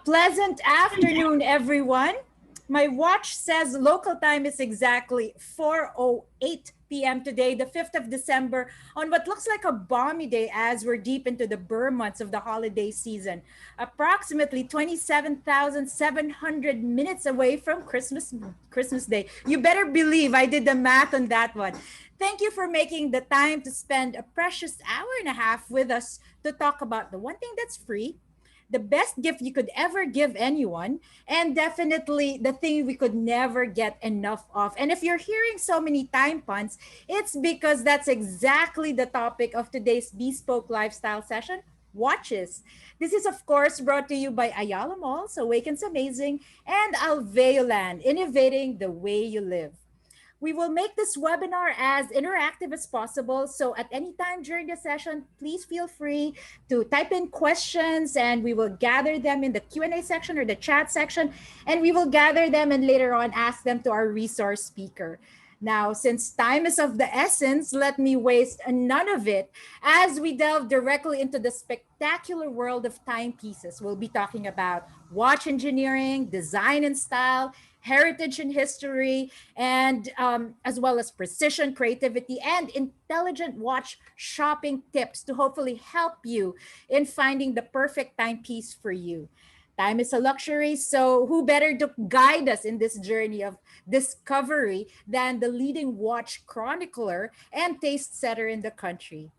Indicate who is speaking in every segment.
Speaker 1: Pleasant afternoon, everyone. My watch says local time is exactly 4:08 p.m. today, the 5th of December, on what looks like a balmy day as we're deep into the Burr months of the holiday season. Approximately 27,700 minutes away from Christmas Day. You better believe I did the math on that one. Thank you for making the time to spend a precious hour and a half with us to talk about the one thing that's free, the best gift you could ever give anyone, and definitely the thing we could never get enough of. And if you're hearing so many time puns, it's because that's exactly the topic of today's Bespoke Lifestyle Session, watches. This is, of course, brought to you by Ayala Malls, Awakens Amazing, and Alveolan, innovating the way you live. We will make this webinar as interactive as possible. So at any time during the session, please feel free to type in questions and we will gather them in the Q&A section or the chat section. And we will gather them and later on ask them to our resource speaker. Now, since time is of the essence, let me waste none of it as we delve directly into the spectacular world of timepieces. We'll be talking about watch engineering, design and style, heritage and history, and as well as precision, creativity, and intelligent watch shopping tips to hopefully help you in finding the perfect timepiece for you. Time is a luxury, so who better to guide us in this journey of discovery than the leading watch chronicler and taste setter in the country?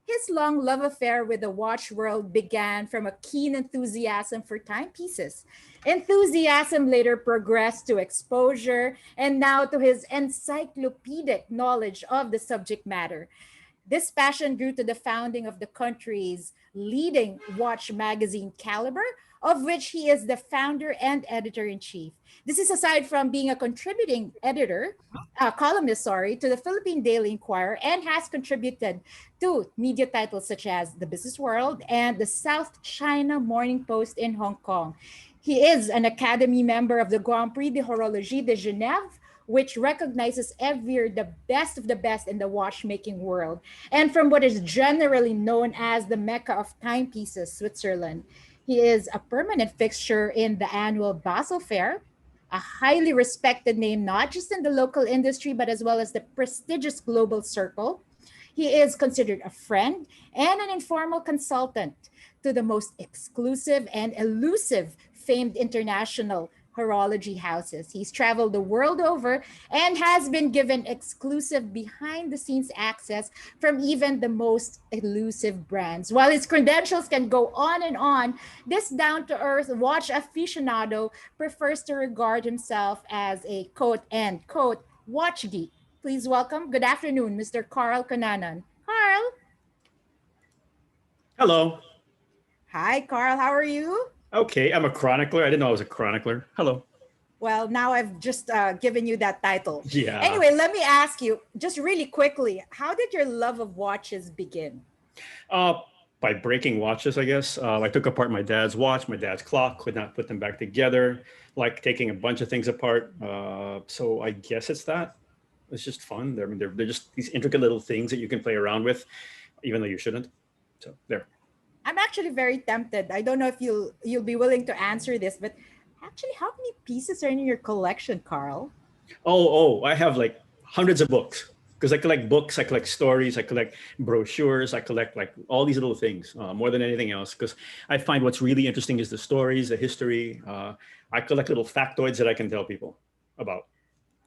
Speaker 1: His long love affair with the watch world began from a keen enthusiasm for timepieces. Enthusiasm later progressed to exposure and now to his encyclopedic knowledge of the subject matter. This passion grew to the founding of the country's leading watch magazine, Calibre, of which he is the founder and editor-in-chief. This is aside from being a contributing columnist, to the Philippine Daily Inquirer, and has contributed to media titles such as The Business World and the South China Morning Post in Hong Kong. He is an Academy member of the Grand Prix de Horlogerie de Genève, which recognizes every year the best of the best in the watchmaking world, and from what is generally known as the Mecca of timepieces, Switzerland. He is a permanent fixture in the annual Basel Fair, a highly respected name, not just in the local industry, but as well as the prestigious global circle. He is considered a friend and an informal consultant to the most exclusive and elusive famed international horology houses. He's traveled the world over and has been given exclusive behind-the-scenes access from even the most elusive brands. While his credentials can go on and on, this down-to-earth watch aficionado prefers to regard himself as a quote-end-quote watch geek. Please welcome, good afternoon, Mr. Carl Cunanan. Carl.
Speaker 2: Hello.
Speaker 1: Hi, Carl. How are you?
Speaker 2: Okay, I'm a chronicler. I didn't know I was a chronicler. Hello.
Speaker 1: Well, now I've just given you that title.
Speaker 2: Yeah.
Speaker 1: Anyway, let me ask you, just really quickly, how did your love of watches begin?
Speaker 2: By breaking watches, I guess. I took apart my dad's watch, my dad's clock, could not put them back together, like taking a bunch of things apart. So I guess it's that. It's just fun. They're just these intricate little things that you can play around with, even though you shouldn't. So there.
Speaker 1: I'm actually very tempted. I don't know if you'll be willing to answer this, but actually, how many pieces are in your collection, Carl?
Speaker 2: Oh, I have like hundreds of books because I collect books, I collect stories, I collect brochures, I collect like all these little things more than anything else because I find what's really interesting is the stories, the history. I collect little factoids that I can tell people about.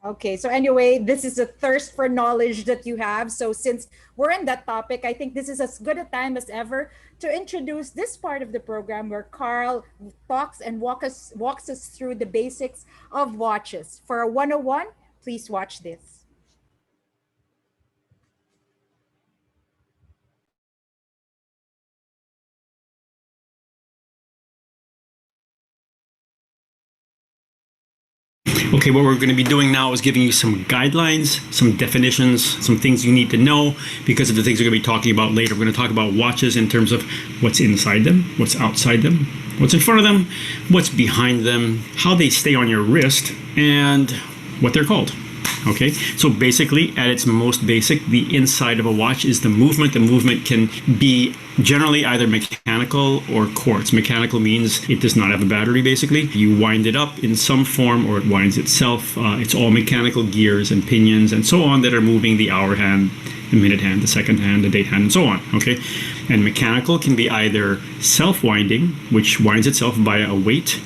Speaker 1: Okay, so anyway, this is a thirst for knowledge that you have. So since we're in that topic, I think this is as good a time as ever to introduce this part of the program where Carl talks and walks us through the basics of watches. For a 101, please watch this.
Speaker 2: Okay, what we're going to be doing now is giving you some guidelines, some definitions, some things you need to know because of the things we're going to be talking about later. We're going to talk about watches in terms of what's inside them, what's outside them, what's in front of them, what's behind them, how they stay on your wrist, and what they're called. Okay, so basically, at its most basic, the inside of a watch is the movement. The movement can be generally either mechanical or quartz. Mechanical means it does not have a battery, basically. You wind it up in some form or it winds itself. It's all mechanical gears and pinions and so on that are moving the hour hand, the minute hand, the second hand, the date hand, and so on. Okay, and mechanical can be either self-winding, which winds itself via a weight,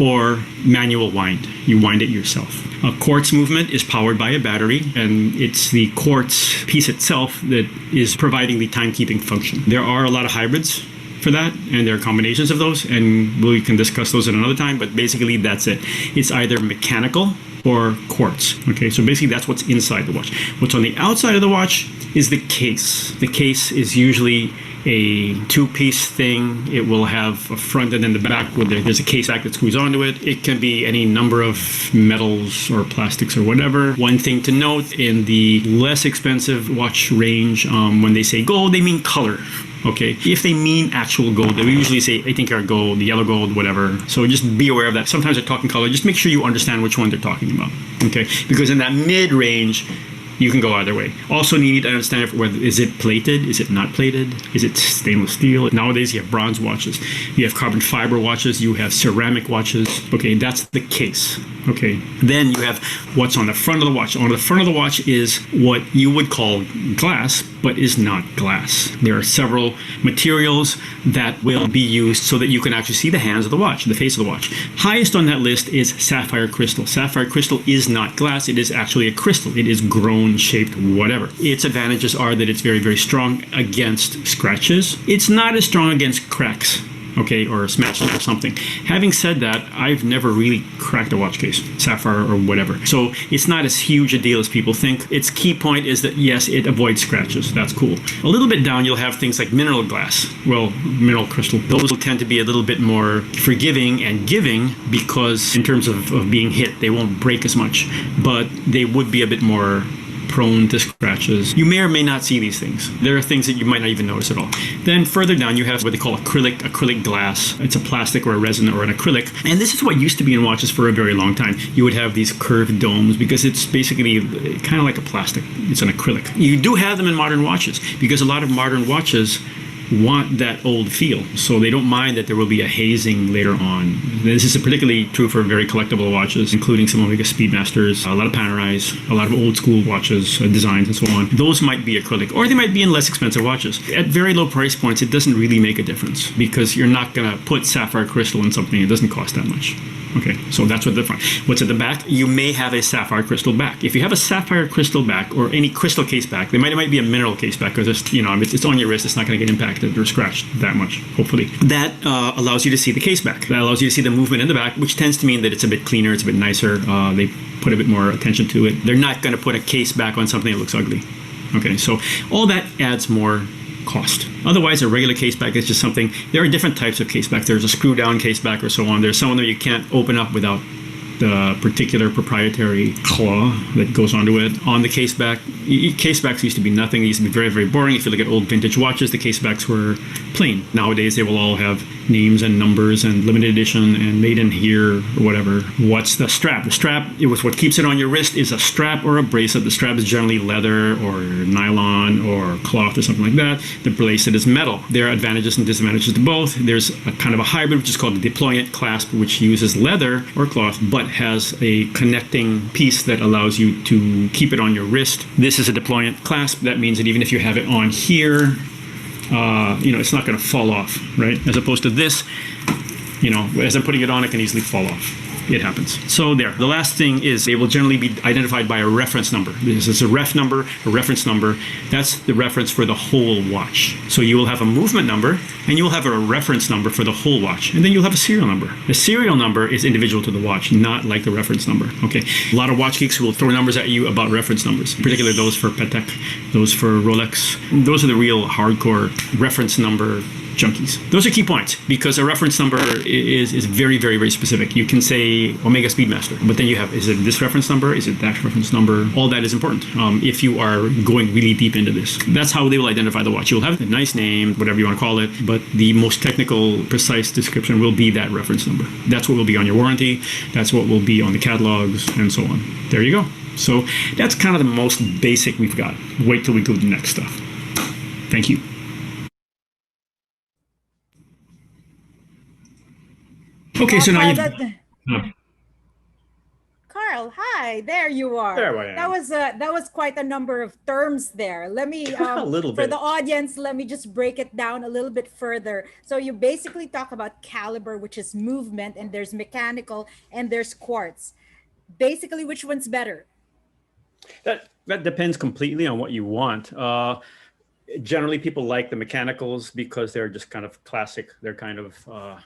Speaker 2: or manual wind. You wind it yourself. A quartz movement is powered by a battery, and it's the quartz piece itself that is providing the timekeeping function. There are a lot of hybrids for that, and there are combinations of those, and we can discuss those at another time, but basically that's it. It's either mechanical or quartz. Okay, so basically that's what's inside the watch. What's on the outside of the watch is the case. The case is usually a two-piece thing. It will have a front and then the back. There's a case back that screws onto it. It can be any number of metals or plastics or whatever. One thing to note, in the less expensive watch range, when they say gold, they mean color. Okay, if they mean actual gold, they usually say 18-karat gold, the yellow gold, whatever. So just be aware of that. Sometimes they're talking color. Just make sure you understand which one they're talking about. Okay, because in that mid-range, you can go either way. Also need to understand whether is it plated, is it not plated, is it stainless steel. Nowadays you have bronze watches, you have carbon fiber watches, you have ceramic watches. Okay, that's the case. Okay, then you have what's on the front of the watch. On the front of the watch is what you would call glass, but is not glass. There are several materials that will be used so that you can actually see the hands of the watch, the face of the watch. Highest on that list is sapphire crystal. Sapphire crystal is not glass, it is actually a crystal. It is grown, shaped, whatever. Its advantages are that it's very, very strong against scratches. It's not as strong against cracks, okay, or smashes or something. Having said that, I've never really cracked a watch case, sapphire or whatever. So it's not as huge a deal as people think. Its key point is that yes, it avoids scratches. That's cool. A little bit down, you'll have things like mineral glass. Well, mineral crystal. Those will tend to be a little bit more forgiving and giving because in terms of being hit, they won't break as much, but they would be a bit more prone to scratches. You may or may not see these things. There are things that you might not even notice at all. Then further down you have what they call acrylic glass. It's a plastic or a resin or an acrylic. And this is what used to be in watches for a very long time. You would have these curved domes because it's basically kind of like a plastic. It's an acrylic. You do have them in modern watches because a lot of modern watches want that old feel, so they don't mind that there will be a hazing later on. This is particularly true for very collectible watches, including some Omega Speedmasters, a lot of Panerais, a lot of old school watches, designs and so on. Those might be acrylic, or they might be in less expensive watches. At very low price points, it doesn't really make a difference because you're not going to put sapphire crystal in something. It doesn't cost that much. Okay, so that's what the front. What's at the back? You may have a sapphire crystal back. If you have a sapphire crystal back or any crystal case back, it might be a mineral case back because it's on your wrist. It's not going to get impacted or scratched that much, hopefully. That allows you to see the case back. That allows you to see the movement in the back, which tends to mean that it's a bit cleaner, it's a bit nicer. They put a bit more attention to it. They're not going to put a case back on something that looks ugly. Okay, so all that adds more cost. Otherwise, a regular case back is just something. There are different types of case back. There's a screw down case back or so on. There's some that you can't open up without the particular proprietary claw that goes onto it. On the case back, case backs used to be nothing. They used to be very, very boring. If you look at old vintage watches, the case backs were plain. Nowadays, they will all have names and numbers and limited edition and made in here or whatever. What's the strap? The strap, it was what keeps it on your wrist, is a strap or a bracelet. The strap is generally leather or nylon or cloth or something like that. The bracelet is metal. There are advantages and disadvantages to both. There's a kind of a hybrid, which is called the deployant clasp, which uses leather or cloth, but has a connecting piece that allows you to keep it on your wrist. This is a deployant clasp. That means that even if you have it on here, it's not going to fall off, right? As opposed to this, as I'm putting it on, it can easily fall off. It happens. So there. The last thing is they will generally be identified by a reference number. This is a ref number, a reference number. That's the reference for the whole watch. So you will have a movement number and you will have a reference number for the whole watch. And then you'll have a serial number. The serial number is individual to the watch, not like the reference number. Okay. A lot of watch geeks will throw numbers at you about reference numbers, particularly those for Patek, those for Rolex. Those are the real hardcore reference number junkies. Those are key points because a reference number is very, very, very specific. You can say Omega Speedmaster, but then you have, is it this reference number? Is it that reference number? All that is important if you are going really deep into this. That's how they will identify the watch. You'll have a nice name, whatever you want to call it, but the most technical, precise description will be that reference number. That's what will be on your warranty. That's what will be on the catalogs and so on. There you go. So that's kind of the most basic we've got. Wait till we go to the next stuff. Thank you. Okay, so now
Speaker 1: Carl,
Speaker 2: you've
Speaker 1: Carl, hi, there you are.
Speaker 2: there I am.
Speaker 1: That was quite a number of terms there. Let me
Speaker 2: A little
Speaker 1: for the
Speaker 2: bit.
Speaker 1: audience, let me just break it down a little bit further. So you basically talk about caliber, which is movement, and there's mechanical and there's quartz. Basically, which one's better?
Speaker 2: That depends completely on what you want. Generally, people like the mechanicals because they're just kind of classic. They're kind of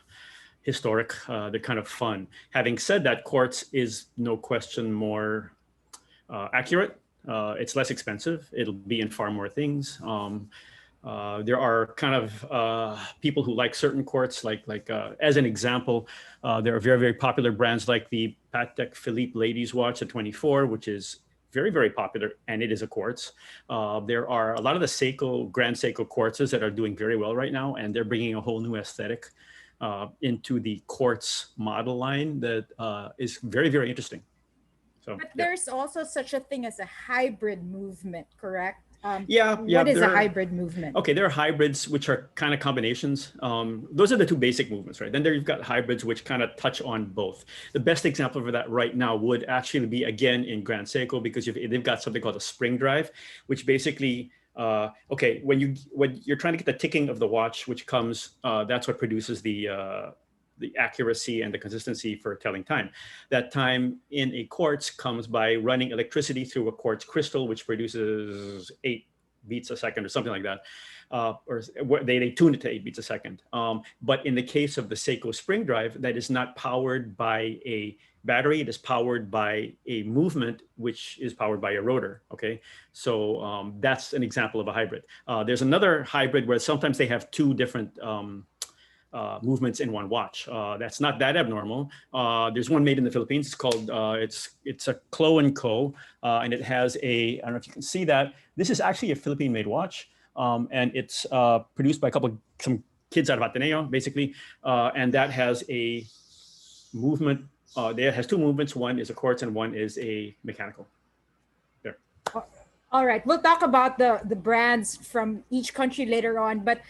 Speaker 2: historic. They're kind of fun. Having said that, quartz is no question more accurate. It's less expensive. It'll be in far more things. There are kind of people who like certain quartz, like as an example, there are very, very popular brands like the Patek Philippe Ladies Watch at 24, which is very, very popular, and it is a quartz. There are a lot of the Seiko, Grand Seiko quartzes that are doing very well right now, and they're bringing a whole new aesthetic into the quartz model line that is very, very interesting. So,
Speaker 1: But
Speaker 2: yeah.
Speaker 1: there's also such a thing as a hybrid movement, correct?
Speaker 2: Yeah,
Speaker 1: What is a hybrid movement?
Speaker 2: okay, there are hybrids, which are kind of combinations. Those are the two basic movements, right? Then there you've got hybrids, which kind of touch on both. The best example for that right now would actually be, again, in Grand Seiko, because they've got something called a spring drive, which basically, okay, when you're trying to get the ticking of the watch, which comes, that's what produces the accuracy and the consistency for telling time. That time in a quartz comes by running electricity through a quartz crystal, which produces 8 beats a second or something like that. Or they tune it to 8 beats a second. But in the case of the Seiko spring drive, that is not powered by a battery. It is powered by a movement, which is powered by a rotor. Okay, so that's an example of a hybrid. There's another hybrid where sometimes they have two different movements in one watch. That's not that abnormal. There's one made in the Philippines. It's called it's a Clo and Co. And it has I don't know if you can see that. This is actually a Philippine-made watch, and it's produced by some kids out of Ateneo, basically. And that has a movement. There has two movements. One is a quartz, and one is a mechanical. There.
Speaker 1: All right, we'll talk about the brands from each country later on, but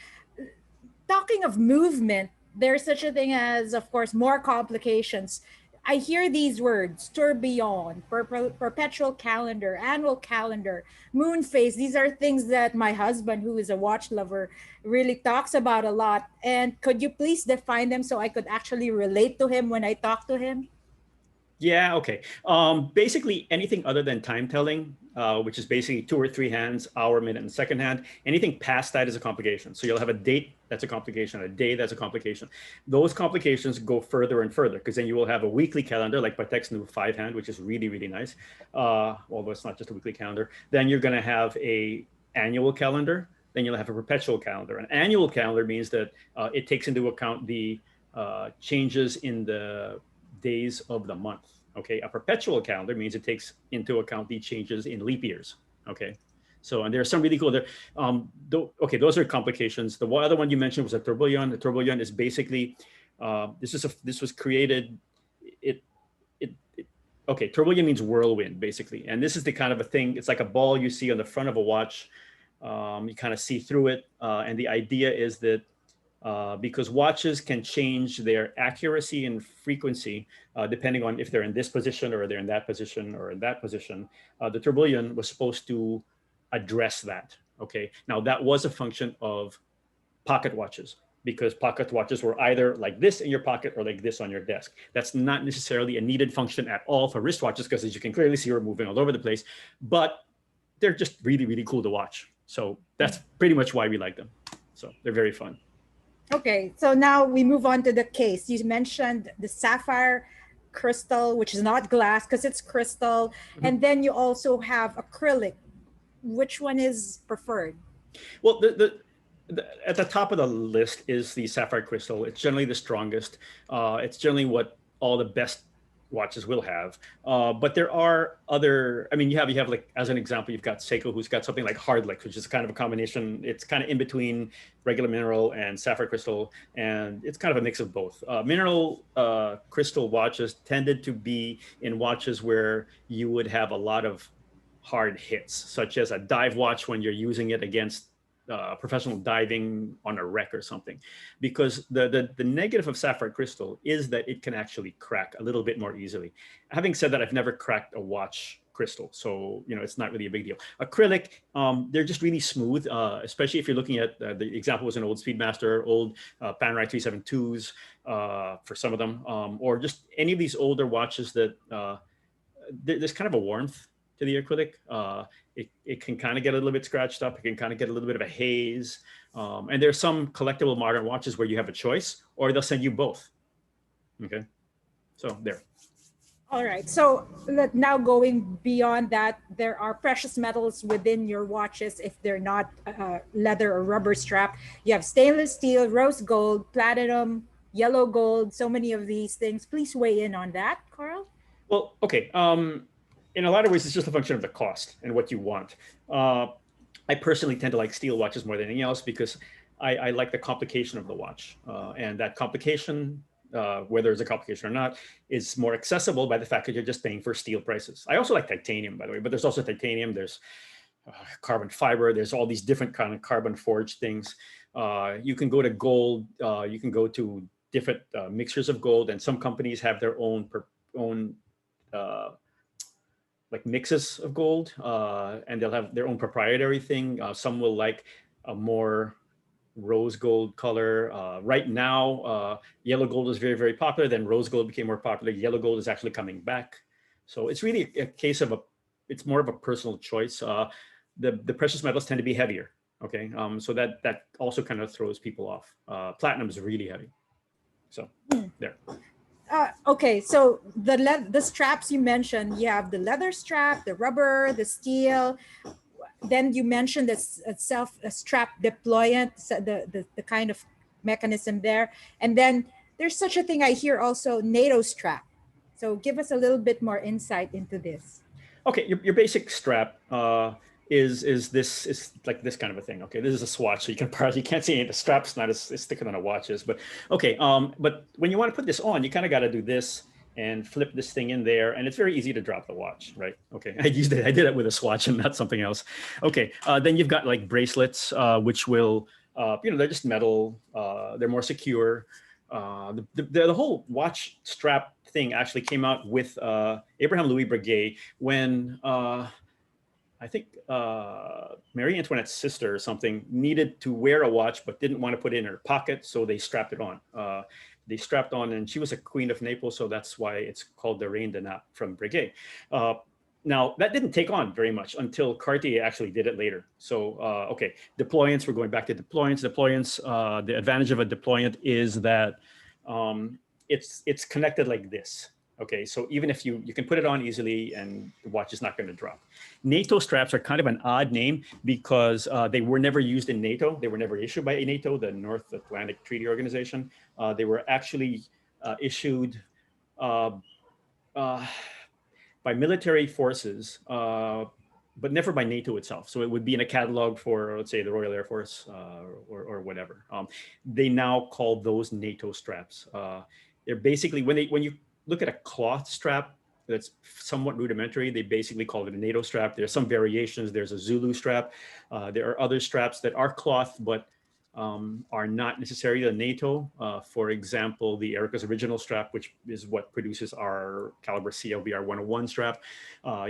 Speaker 1: talking of movement, there's such a thing as, of course, more complications. I hear these words: tourbillon, perpetual calendar, annual calendar, moon phase. These are things that my husband, who is a watch lover, really talks about a lot. And could you please define them so I could actually relate to him when I talk to him?
Speaker 2: Yeah, okay. Basically, anything other than time telling, which is basically 2 or 3 hands, hour, minute, and second hand, anything past that is a complication. So you'll have a date that's a complication, a day that's a complication. Those complications go further and further, because then you will have a weekly calendar, like Patek's new 5-hand, which is really, really nice. Although it's not just a weekly calendar. Then you're going to have a annual calendar. Then you'll have a perpetual calendar. An annual calendar means that it takes into account the changes in the days of the month. Okay, a perpetual calendar means it takes into account the changes in leap years. Okay, so and there's some really cool there. Okay, those are complications. The other one you mentioned was a tourbillon. The tourbillon is basically this was created. Okay, tourbillon means whirlwind, basically, and this is the kind of a thing. It's like a ball you see on the front of a watch. You kind of see through it, and the idea is that because watches can change their accuracy and frequency depending on if they're in this position or they're in that position or in that position. The tourbillon was supposed to address that. Okay, now that was a function of pocket watches, because pocket watches were either like this in your pocket or like this on your desk. That's not necessarily a needed function at all for wristwatches, because as you can clearly see, we're moving all over the place, but they're just really, really cool to watch. So that's pretty much why we like them. So they're very fun.
Speaker 1: Okay, so now we move on to the case. You mentioned the sapphire crystal, which is not glass because it's crystal.
Speaker 2: Mm-hmm.
Speaker 1: And then you also have acrylic. Which one is preferred?
Speaker 2: Well, at the top of the list is the sapphire crystal. It's generally the strongest. It's generally what all the best watches will have. But there are other. I mean, you have like as an example, you've got Seiko, who's got something like Hardlex, which is kind of a combination. It's kind of in between regular mineral and sapphire crystal, and it's kind of a mix of both. Mineral crystal watches tended to be in watches where you would have a lot of hard hits, such as a dive watch when you're using it against professional diving on a wreck or something, because the negative of sapphire crystal is that it can actually crack a little bit more easily. Having said that, I've never cracked a watch crystal, so it's not really a big deal. Acrylic, they're just really smooth, especially if you're looking at the example was an old Speedmaster, old Panerai 372s for some of them, or just any of these older watches that there's kind of a warmth to the acrylic. It can kind of get a little bit scratched up. It can kind of get a little bit of a haze. And there's some collectible modern watches where you have a choice, or they'll send you both. Okay, so there.
Speaker 1: All right. So now going beyond that, there are precious metals within your watches if they're not leather or rubber strap. You have stainless steel, rose gold, platinum, yellow gold, so many of these things. Please weigh in on that, Carl.
Speaker 2: Well, okay. In a lot of ways, it's just a function of the cost and what you want. I personally tend to like steel watches more than anything else because I like the complication of the watch. And that complication, whether it's a complication or not, is more accessible by the fact that you're just paying for steel prices. I also like titanium, by the way, but there's also titanium, there's carbon fiber, there's all these different kind of carbon forged things. You can go to gold, you can go to different mixtures of gold, and some companies have their own like mixes of gold, and they'll have their own proprietary thing. Some will like a more rose gold color. Right now, yellow gold is very, very popular. Then rose gold became more popular. Yellow gold is actually coming back. So it's really a case of it's more of a personal choice. The precious metals tend to be heavier. Okay, so that also kind of throws people off. Platinum is really heavy. So there.
Speaker 1: Okay, so the straps you mentioned, you have the leather strap, the rubber, the steel. Then you mentioned this strap deployant, the kind of mechanism there. And then there's such a thing I hear also, NATO strap. So give us a little bit more insight into this.
Speaker 2: Okay, your basic strap is like this kind of a thing. Okay, this is a swatch, so you can't see it. The strap's not as thicker than a watch is, but okay. But when you want to put this on, you kind of got to do this and flip this thing in there, and it's very easy to drop the watch, right? Okay, I did it with a swatch and not something else. Okay, then you've got like bracelets, which will, they're just metal. They're more secure. The whole watch strap thing actually came out with Abraham Louis Breguet when I think Marie Antoinette's sister or something needed to wear a watch but didn't want to put it in her pocket, so they strapped it on. And she was a queen of Naples, so that's why it's called the Reine de Naples from Breguet. Now, that didn't take on very much until Cartier actually did it later. So, okay, deployants, we're going back to deployants. The advantage of a deployant is that it's connected like this. Okay, so even if you can put it on easily and the watch is not going to drop. NATO straps are kind of an odd name because they were never used in NATO. They were never issued by NATO, the North Atlantic Treaty Organization. They were actually issued by military forces, but never by NATO itself. So it would be in a catalog for, let's say, the Royal Air Force or whatever. They now call those NATO straps. They're basically, when you look at a cloth strap that's somewhat rudimentary, they basically call it a NATO strap. There's some variations. There's a Zulu strap. There are other straps that are cloth, but are not necessarily the NATO. For example, the Erica's original strap, which is what produces our Calibre CLBR 101 strap.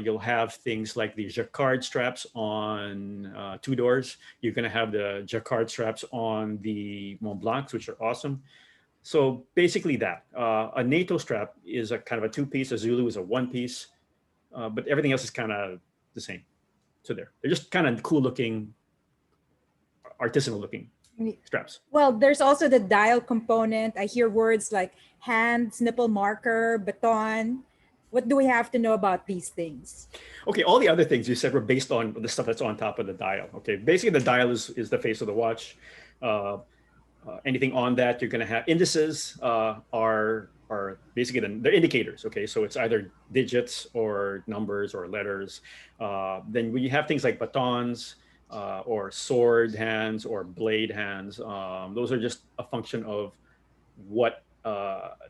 Speaker 2: You'll have things like the Jacquard straps on two doors. You're going to have the Jacquard straps on the Mont Blancs, which are awesome. So basically that. A NATO strap is a kind of a two-piece, a Zulu is a one-piece, but everything else is kind of the same. So they're just kind of cool-looking, artisanal-looking straps.
Speaker 1: Well, there's also the dial component. I hear words like hand, nipple marker, baton. What do we have to know about these things?
Speaker 2: Okay, all the other things you said were based on the stuff that's on top of the dial. Okay, basically the dial is the face of the watch. Anything on that, you're going to have indices are basically they're indicators. Okay, so it's either digits or numbers or letters. Then when you have things like batons or sword hands or blade hands, those are just a function of what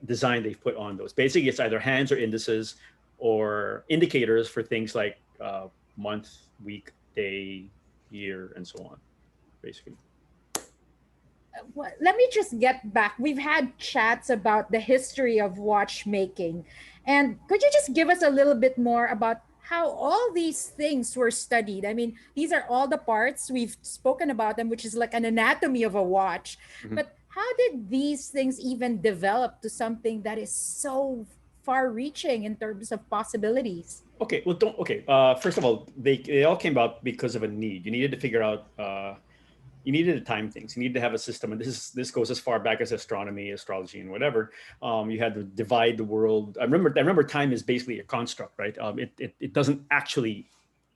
Speaker 2: design they've put on those. Basically, it's either hands or indices or indicators for things like month, week, day, year, and so on. Basically.
Speaker 1: Let me just get back. We've had chats about the history of watchmaking. And could you just give us a little bit more about how all these things were studied? I mean, these are all the parts. We've spoken about them, which is like an anatomy of a watch.
Speaker 2: Mm-hmm.
Speaker 1: But how did these things even develop to something that is so far reaching in terms of possibilities?
Speaker 2: Okay, well, don't. Okay, first of all, they all came about because of a need. You needed to figure out. You needed to time things. You needed to have a system, and this goes as far back as astronomy, astrology, and whatever. You had to divide the world. I remember time is basically a construct, right? It doesn't actually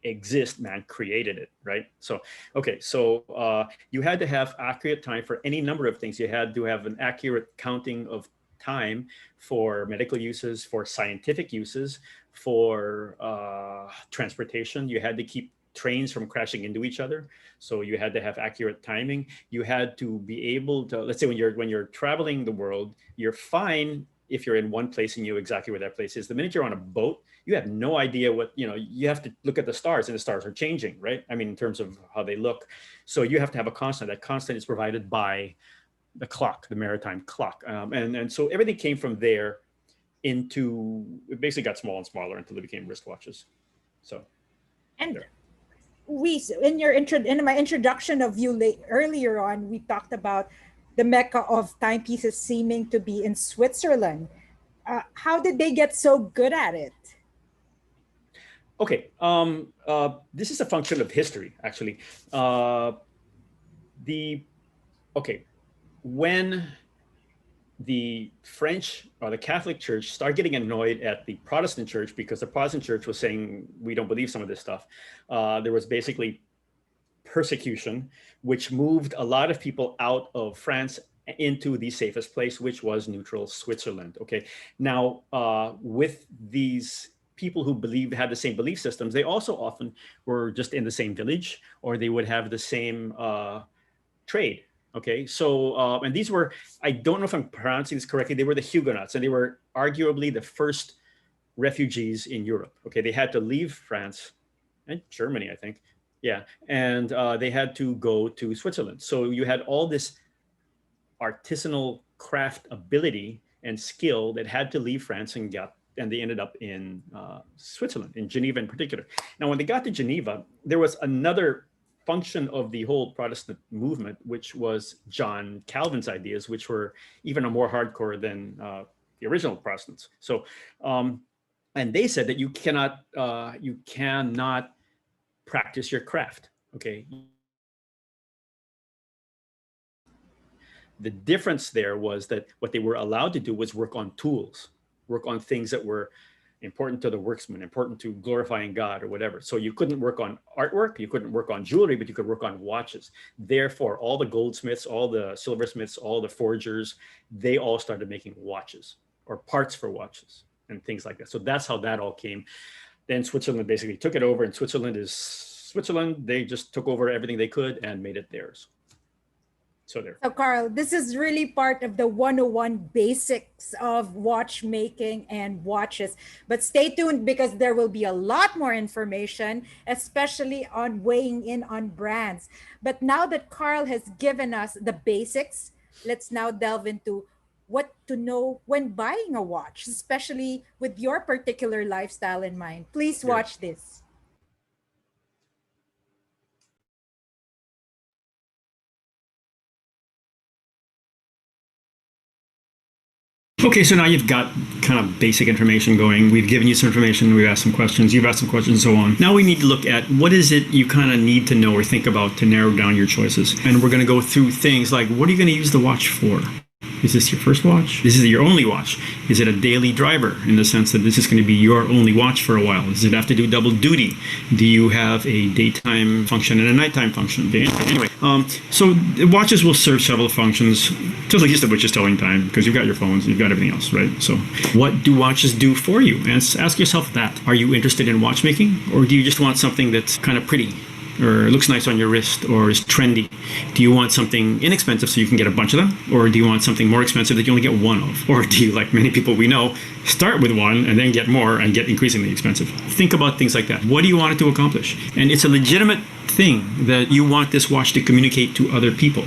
Speaker 2: exist. Man created it, right? So okay, so you had to have accurate time for any number of things. You had to have an accurate counting of time for medical uses, for scientific uses, for transportation. You had to keep trains from crashing into each other, so you had to have accurate timing. You had to be able to, let's say when you're traveling the world, you're fine if you're in one place and you know exactly where that place is. The minute you're on a boat, you have no idea what, you have to look at the stars, and the stars are changing, right? I mean, in terms of how they look. So you have to have a constant. That constant is provided by the clock, the maritime clock. And so everything came from there into, it basically got smaller and smaller until it became wristwatches. So.
Speaker 1: And
Speaker 2: there.
Speaker 1: In my introduction of you earlier on, we talked about the mecca of timepieces seeming to be in Switzerland. How did they get so good at it?
Speaker 2: Okay, this is a function of history, actually. When the French or the Catholic Church started getting annoyed at the Protestant Church because the Protestant Church was saying, we don't believe some of this stuff, there was basically persecution, which moved a lot of people out of France into the safest place, which was neutral Switzerland. Okay, now with these people who had the same belief systems, they also often were just in the same village, or they would have the same trade. Okay, so and these were, I don't know if I'm pronouncing this correctly, they were the Huguenots, and they were arguably the first refugees in Europe. Okay, they had to leave France and Germany, I think. Yeah, and they had to go to Switzerland. So you had all this artisanal craft ability and skill that had to leave France and they ended up in Switzerland, in Geneva in particular. Now, when they got to Geneva, there was another function of the whole Protestant movement, which was John Calvin's ideas, which were even more hardcore than the original Protestants. So, and they said that you cannot practice your craft. Okay. The difference there was that what they were allowed to do was work on tools, work on things that were important to the worksman, important to glorifying God or whatever. So you couldn't work on artwork, you couldn't work on jewelry, but you could work on watches. Therefore, all the goldsmiths, all the silversmiths, all the forgers, they all started making watches or parts for watches and things like that. So that's how that all came. Then Switzerland basically took it over, and Switzerland, they just took over everything they could and made it theirs. So
Speaker 1: Carl, this is really part of the 101 basics of watchmaking and watches. But stay tuned, because there will be a lot more information, especially on weighing in on brands. But now that Carl has given us the basics, let's now delve into what to know when buying a watch, especially with your particular lifestyle in mind. Please watch this.
Speaker 2: Okay, so now you've got kind of basic information going. We've given you some information, we've asked some questions, you've asked some questions, and so on. Now we need to look at what is it you kind of need to know or think about to narrow down your choices. And we're going to go through things like, what are you going to use the watch for? Is this your first watch? Is this your only watch? Is it a daily driver in the sense that this is going to be your only watch for a while? Does it have to do double duty? Do you have a daytime function and a nighttime function? Anyway, so watches will serve several functions, just like which is telling time, because you've got your phones, you've got everything else, right? So what do watches do for you? And ask yourself that. Are you interested in watchmaking, or do you just want something that's kind of pretty, or looks nice on your wrist, or is trendy? Do you want something inexpensive so you can get a bunch of them? Or do you want something more expensive that you only get one of? Or do you, like many people we know, start with one and then get more and get increasingly expensive? Think about things like that. What do you want it to accomplish? And it's a legitimate thing that you want this watch to communicate to other people.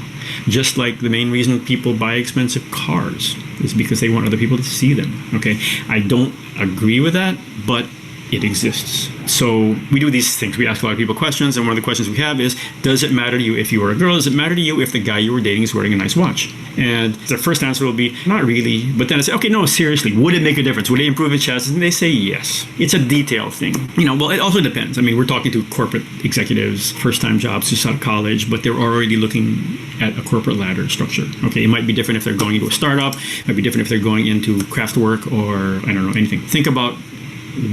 Speaker 2: Just like the main reason people buy expensive cars is because they want other people to see them. Okay, I don't agree with that, but it exists. So we do these things. We ask a lot of people questions, and one of the questions we have is, does it matter to you if you were a girl? Does it matter to you if the guy you were dating is wearing a nice watch? And the first answer will be, not really. But then I say, okay, no, seriously, would it make a difference? Would it improve its chances? And they say yes. It's a detail thing. Well, it also depends. I mean, we're talking to corporate executives, first-time jobs, just out of college, but they're already looking at a corporate ladder structure. Okay, it might be different if they're going into a startup. It might be different if they're going into craft work or, I don't know, anything. Think about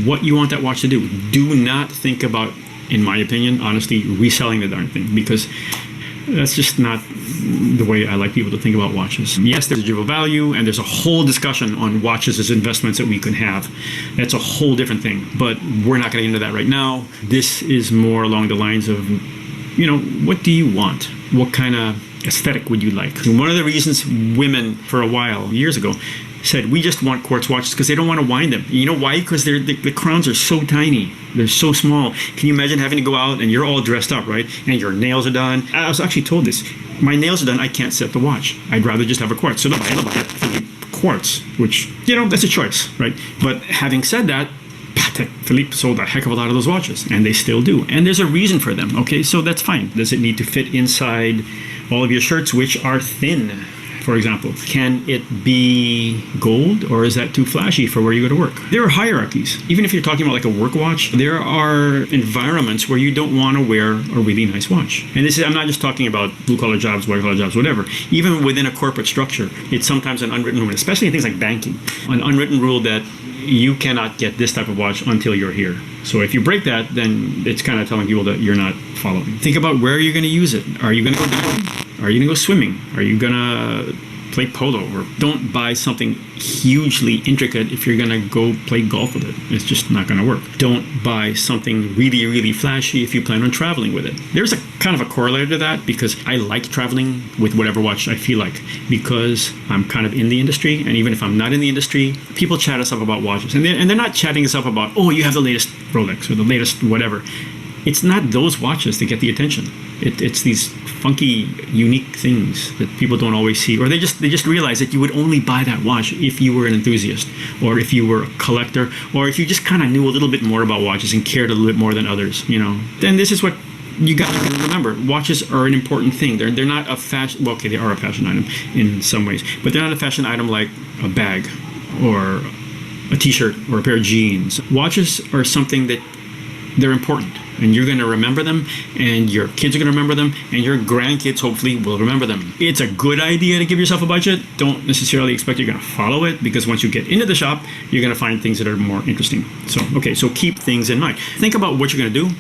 Speaker 2: what you want that watch to do. Do not think about, in my opinion, honestly, reselling the darn thing, because that's just not the way I like people to think about watches. Yes, there's residual value, and there's a whole discussion on watches as investments that we can have. That's a whole different thing, but we're not going to get into that right now. This is more along the lines of, what do you want? What kind of aesthetic would you like? And one of the reasons women, for a while, years ago, said we just want quartz watches because they don't want to wind them. You know why? Because the crowns are so tiny. They're so small. Can you imagine having to go out and you're all dressed up, right? And your nails are done. I was actually told this. My nails are done. I can't set the watch. I'd rather just have a quartz. So I end up getting quartz, which, that's a choice, right? But having said that, Patek Philippe sold a heck of a lot of those watches, and they still do. And there's a reason for them, okay? So that's fine. Does it need to fit inside all of your shirts, which are thin? For example, can it be gold, or is that too flashy for where you go to work? There are hierarchies. Even if you're talking about like a work watch, there are environments where you don't want to wear a really nice watch. And I'm not just talking about blue-collar jobs, white-collar jobs, whatever. Even within a corporate structure, it's sometimes an unwritten rule, especially in things like banking, an unwritten rule that you cannot get this type of watch until you're here. So if you break that, then it's kind of telling people that you're not following. Think about where you're going to use it. Are you going to go diving? Are you going to go swimming? Are you going to play polo? Or don't buy something hugely intricate if you're going to go play golf with it. It's just not going to work. Don't buy something really, really flashy if you plan on traveling with it. There's a kind of a corollary to that, because I like traveling with whatever watch I feel like, because I'm kind of in the industry. And even if I'm not in the industry, people chat us up about watches. And they're not chatting us up about, oh, you have the latest Rolex or the latest whatever. It's not those watches that get the attention. It's these funky, unique things that people don't always see, or they just realize that you would only buy that watch if you were an enthusiast, or if you were a collector, or if you just kind of knew a little bit more about watches and cared a little bit more than others. Then this is what you got to remember. Watches are an important thing. They're not a fashion. Well, okay, they are a fashion item in some ways, but they're not a fashion item like a bag or a T-shirt or a pair of jeans. Watches are something that they're important, and you're going to remember them, and your kids are going to remember them, and your grandkids hopefully will remember them. It's a good idea to give yourself a budget. Don't necessarily expect you're going to follow it, because once you get into the shop, you're going to find things that are more interesting. So keep things in mind. Think about what you're going to do.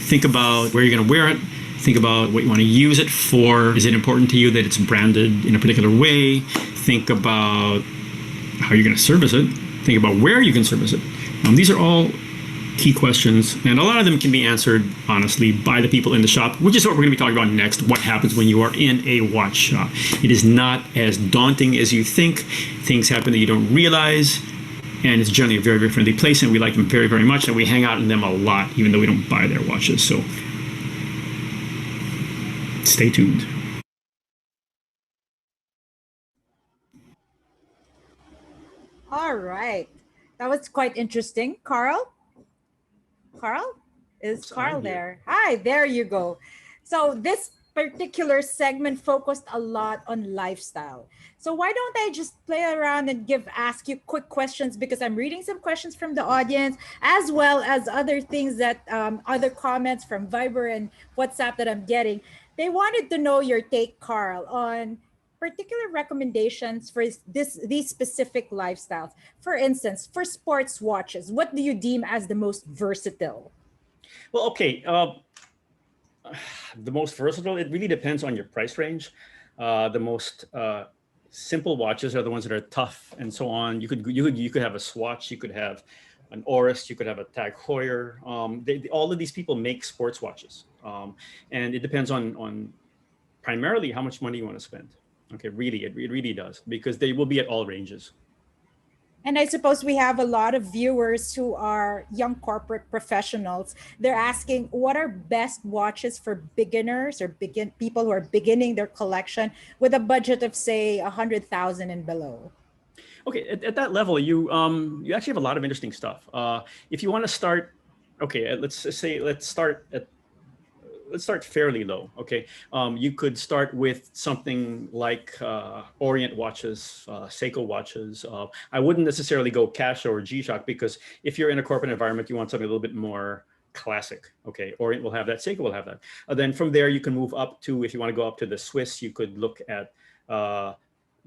Speaker 2: Think about where you're going to wear it. Think about what you want to use it for. Is it important to you that it's branded in a particular way? Think about how you're going to service it. Think about where you can service it. These are all key questions, and a lot of them can be answered honestly by the people in the shop, which is what we're going to be talking about next. What happens when you are in a watch shop? It is not as daunting as you think. Things happen that you don't realize, and it's generally a very, very friendly place, and we like them very, very much, and we hang out in them a lot, even though we don't buy their watches. So stay tuned.
Speaker 1: All right. That was quite interesting. Carl? Carl? Is
Speaker 2: So I'm
Speaker 1: Carl
Speaker 2: here.
Speaker 1: there? Hi, there you go. So this particular segment focused a lot on lifestyle. So why don't I just play around and ask you quick questions, because I'm reading some questions from the audience, as well as other things that other comments from Viber and WhatsApp that I'm getting. They wanted to know your take, Carl, on particular recommendations for these specific lifestyles? For instance, for sports watches, what do you deem as the most versatile?
Speaker 2: Well, okay. The most versatile, it really depends on your price range. The most simple watches are the ones that are tough and so on. You could have a Swatch, you could have an Oris, you could have a Tag Heuer. All of these people make sports watches, and it depends on primarily how much money you want to spend. Okay, really, it really does, because they will be at all ranges.
Speaker 1: And I suppose we have a lot of viewers who are young corporate professionals. They're asking what are best watches for beginners or begin people who are beginning their collection with a budget of say 100,000 and below.
Speaker 2: Okay, at that level, you actually have a lot of interesting stuff. If you want to start, okay, let's just say let's start fairly low. Okay, you could start with something like Orient watches, Seiko watches. I wouldn't necessarily go Casio or G-Shock, because if you're in a corporate environment, you want something a little bit more classic. Okay, Orient will have that, Seiko will have that. Then from there, you can move up to, if you want to go up to the Swiss, you could look at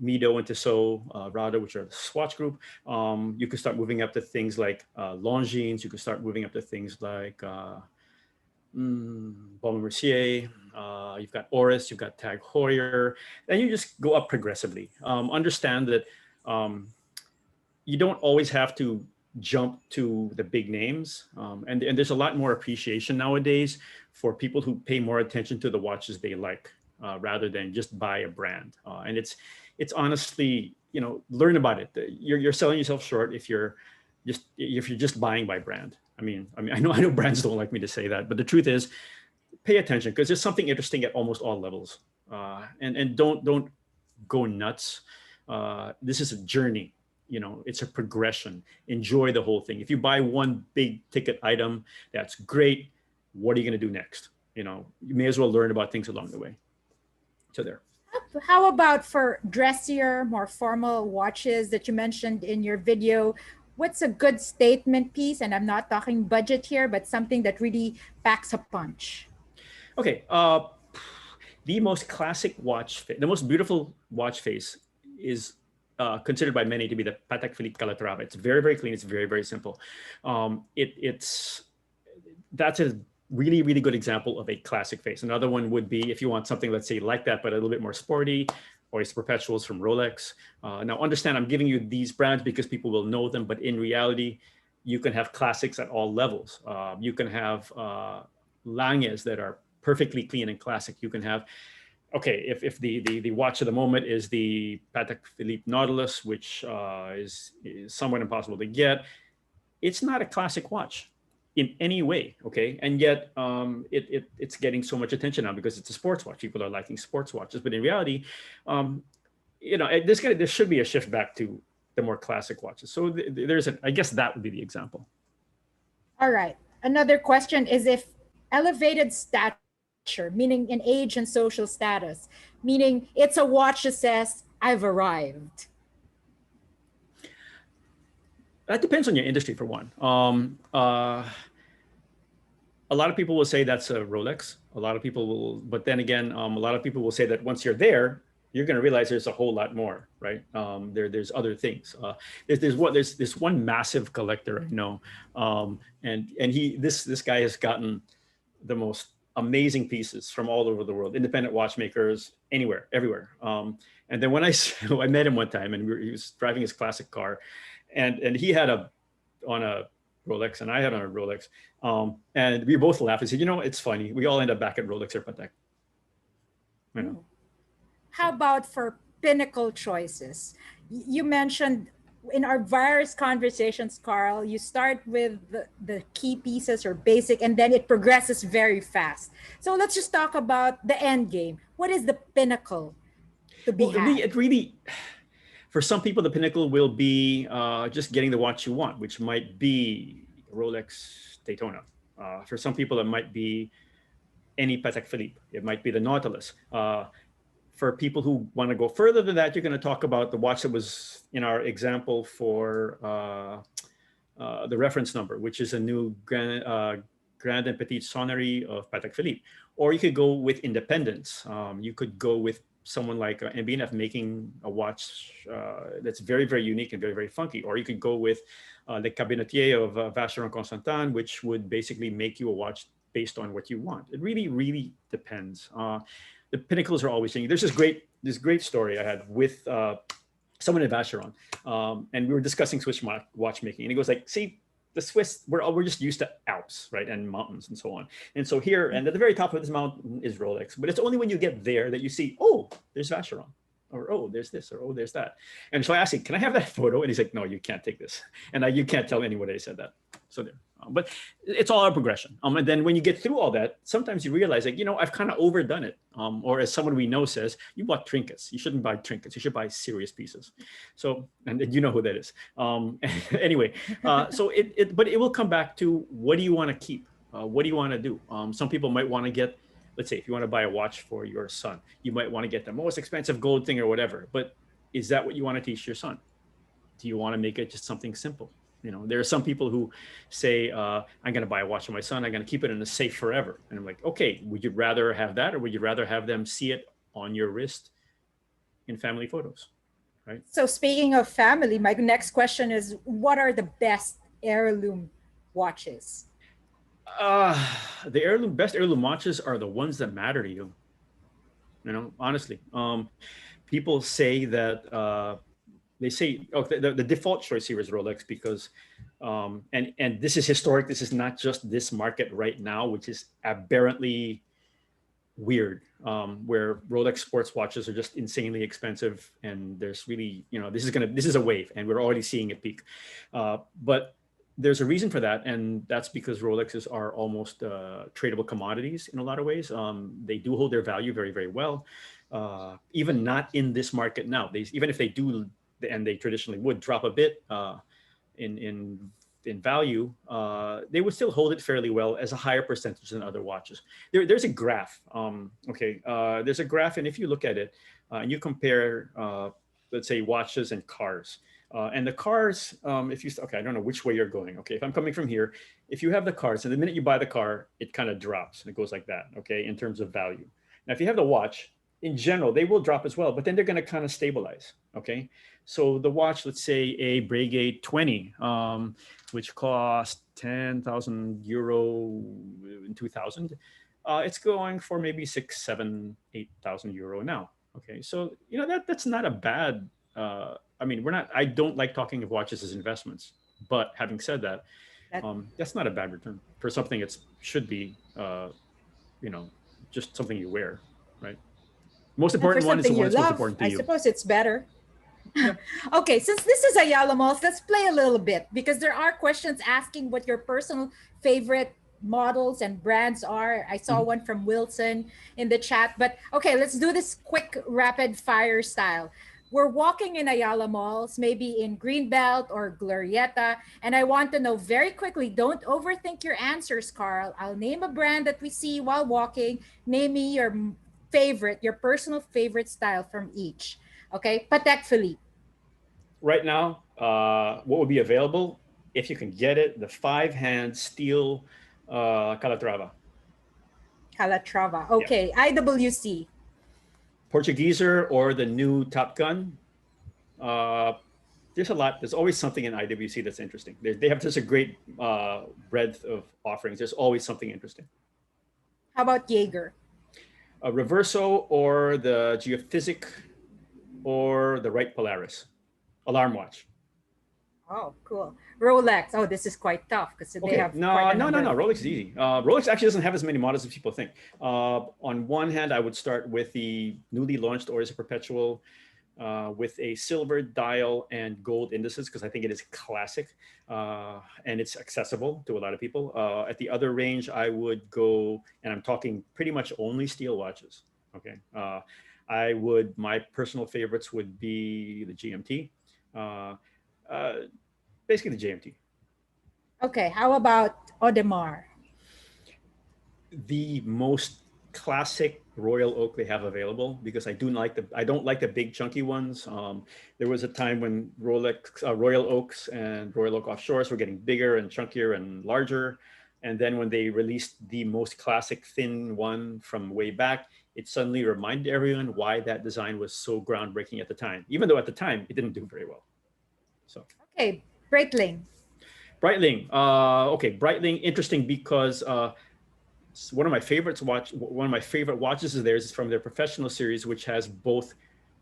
Speaker 2: Mido and Tissot, Rada, which are the Swatch group. You could start moving up to things like Longines. You could start moving up to things like Baume Mercier, you've got Oris, you've got Tag Heuer, and you just go up progressively. Understand that you don't always have to jump to the big names, and there's a lot more appreciation nowadays for people who pay more attention to the watches they like, rather than just buy a brand. And it's honestly, learn about it. You're selling yourself short if you're just buying by brand. I know brands don't like me to say that, but the truth is, pay attention, because there's something interesting at almost all levels, and don't go nuts. This is a journey. It's a progression. Enjoy the whole thing. If you buy one big ticket item, that's great. What are you going to do next? You may as well learn about things along the way. So there.
Speaker 1: How about for dressier, more formal watches that you mentioned in your video? What's a good statement piece? And I'm not talking budget here, but something that really packs a punch.
Speaker 2: Okay. The most classic the most beautiful watch face is considered by many to be the Patek Philippe Calatrava. It's very, very clean. It's very, very simple. That's a really, really good example of a classic face. Another one would be, if you want something, let's say like that, but a little bit more sporty, Oyster Perpetuals from Rolex. Now, understand, I'm giving you these brands because people will know them, but in reality, you can have classics at all levels. You can have Langes that are perfectly clean and classic. You can have, okay, if the watch of the moment is the Patek Philippe Nautilus, which is somewhat impossible to get, it's not a classic watch in any way, okay? And yet it's getting so much attention now because it's a sports watch. People are liking sports watches, but in reality, there should be a shift back to the more classic watches. So I guess that would be the example.
Speaker 1: All right. Another question is if elevated stature, meaning in age and social status, meaning it's a watch that says, I've arrived.
Speaker 2: That depends on your industry, for one. A lot of people will say that's a Rolex. A lot of people will, but then again, a lot of people will say that once you're there, you're going to realize there's a whole lot more, right? There's other things. There's this one massive collector I know, and this guy has gotten the most amazing pieces from all over the world, independent watchmakers, anywhere, everywhere. And then when I met him one time, and he was driving his classic car, and he had on a Rolex, and I had on a Rolex, and we both laughed and said, it's funny. We all end up back at Rolex or Patek.
Speaker 1: How about for Pinnacle choices? You mentioned in our various conversations, Carl, you start with the key pieces or basic, and then it progresses very fast. So let's just talk about the end game. What is the pinnacle to be had?
Speaker 2: It really, for some people, the pinnacle will be just getting the watch you want, which might be Rolex Daytona. For some people, it might be any Patek Philippe. It might be the Nautilus. For people who want to go further than that, you're going to talk about the watch that was in our example for the reference number, which is a new Grand and Petite Sonnerie of Patek Philippe. Or you could go with independence. You could go with someone like MBNF making a watch that's very, very unique and very, very funky. Or you could go with Le Cabinetier of Vacheron Constantin, which would basically make you a watch based on what you want. It really, really depends. The Pinnacles are always changing. There's this great story I had with someone at Vacheron, and we were discussing Swiss watchmaking, and he goes like, "See, the Swiss, we're just used to Alps, right, and mountains and so on. And so here, and at the very top of this mountain is Rolex, but it's only when you get there that you see, oh, there's Vacheron, or oh, there's this, or oh, there's that." And so I asked him, "Can I have that photo?" And he's like, "No, you can't take this," and you can't tell anyone I said that. So there. But it's all a progression. And then when you get through all that, sometimes you realize, like, I've kind of overdone it. Or as someone we know says, you bought trinkets. You shouldn't buy trinkets. You should buy serious pieces. So, and you know who that is. Anyway, but it will come back to, what do you want to keep? What do you want to do? Some people might want to get, let's say, if you want to buy a watch for your son, you might want to get the most expensive gold thing or whatever. But is that what you want to teach your son? Do you want to make it just something simple? There are some people who say, I'm going to buy a watch for my son. I'm going to keep it in a safe forever. And I'm like, okay, would you rather have that, or would you rather have them see it on your wrist in family photos, right?
Speaker 1: So speaking of family, my next question is, what are the best heirloom watches?
Speaker 2: The best heirloom watches are the ones that matter to you. Honestly, people say that, they say, oh, the default choice here is Rolex because, and this is historic. This is not just this market right now, which is aberrantly weird, where Rolex sports watches are just insanely expensive, and there's really, this is a wave, and we're already seeing it peak. But there's a reason for that, and that's because Rolexes are almost tradable commodities in a lot of ways. They do hold their value very, very well, even not in this market now. Even if they do, and they traditionally would drop a bit in value, they would still hold it fairly well as a higher percentage than other watches. There's a graph. There's a graph, and if you look at it and you compare, let's say, watches and cars, and the cars, I don't know which way you're going. Okay, if I'm coming from here, if you have the cars, and the minute you buy the car, it kind of drops and it goes like that. Okay, in terms of value. Now, if you have the watch, in general, they will drop as well, but then they're going to kind of stabilize. Okay. So the watch, let's say a Breguet 20, which cost 10,000 euro in 2000, it's going for maybe 6, 7, 8,000 euro now. Okay. So, that's not a bad, I don't like talking of watches as investments, but having said that, that's not a bad return for something that should be, just something you wear, right? Most
Speaker 1: And for
Speaker 2: important one is the
Speaker 1: something
Speaker 2: one
Speaker 1: you
Speaker 2: that's most
Speaker 1: love,
Speaker 2: important to
Speaker 1: I
Speaker 2: you.
Speaker 1: suppose it's better.
Speaker 2: Yeah.
Speaker 1: Okay, since this is Ayala Malls, let's play a little bit, because there are questions asking what your personal favorite models and brands are. I saw
Speaker 2: Mhm.
Speaker 1: one from Wilson in the chat, but okay, let's do this quick rapid fire style. We're walking in Ayala Malls, maybe in Greenbelt or Glorieta, and I want to know very quickly, don't overthink your answers, Carl. I'll name a brand that we see while walking. Name me your favorite, your personal favorite style from each. Okay, Patek Philippe.
Speaker 2: Right now, what would be available, if you can get it, the 5-hand steel Calatrava.
Speaker 1: Calatrava.
Speaker 2: Yeah.
Speaker 1: Okay, IWC.
Speaker 2: Portugueser or the new Top Gun. Uh, there's a lot. There's always something in IWC that's interesting. They have such a great breadth of offerings. There's always something interesting.
Speaker 1: How about Jaeger?
Speaker 2: Reverso or the Geophysic or the Right Polaris. Alarm watch.
Speaker 1: Oh, cool. Rolex. Oh, this is quite tough because they
Speaker 2: Okay,
Speaker 1: have quite
Speaker 2: no,
Speaker 1: a
Speaker 2: no, no,
Speaker 1: number
Speaker 2: no.
Speaker 1: of.
Speaker 2: Rolex is easy. Rolex actually doesn't have as many models as people think. On one hand, I would start with the newly launched Oris Perpetual with a silver dial and gold indices, because I think it is classic and it's accessible to a lot of people. At the other range, I would go, and I'm talking pretty much only steel watches. Okay, my personal favorites would be the GMT, uh, uh, basically the JMT.
Speaker 1: Okay, how about Audemars?
Speaker 2: The most classic Royal Oak they have available, because I don't like the big chunky ones. There was a time when Royal Oaks and Royal Oak Offshores were getting bigger and chunkier and larger, and then when they released the most classic thin one from way back, it suddenly reminded everyone why that design was so groundbreaking at the time, even though at the time it didn't do very well. So
Speaker 1: Okay, Breitling.
Speaker 2: Breitling, okay, Breitling, interesting because one of my favorite watches of theirs is from their professional series, which has both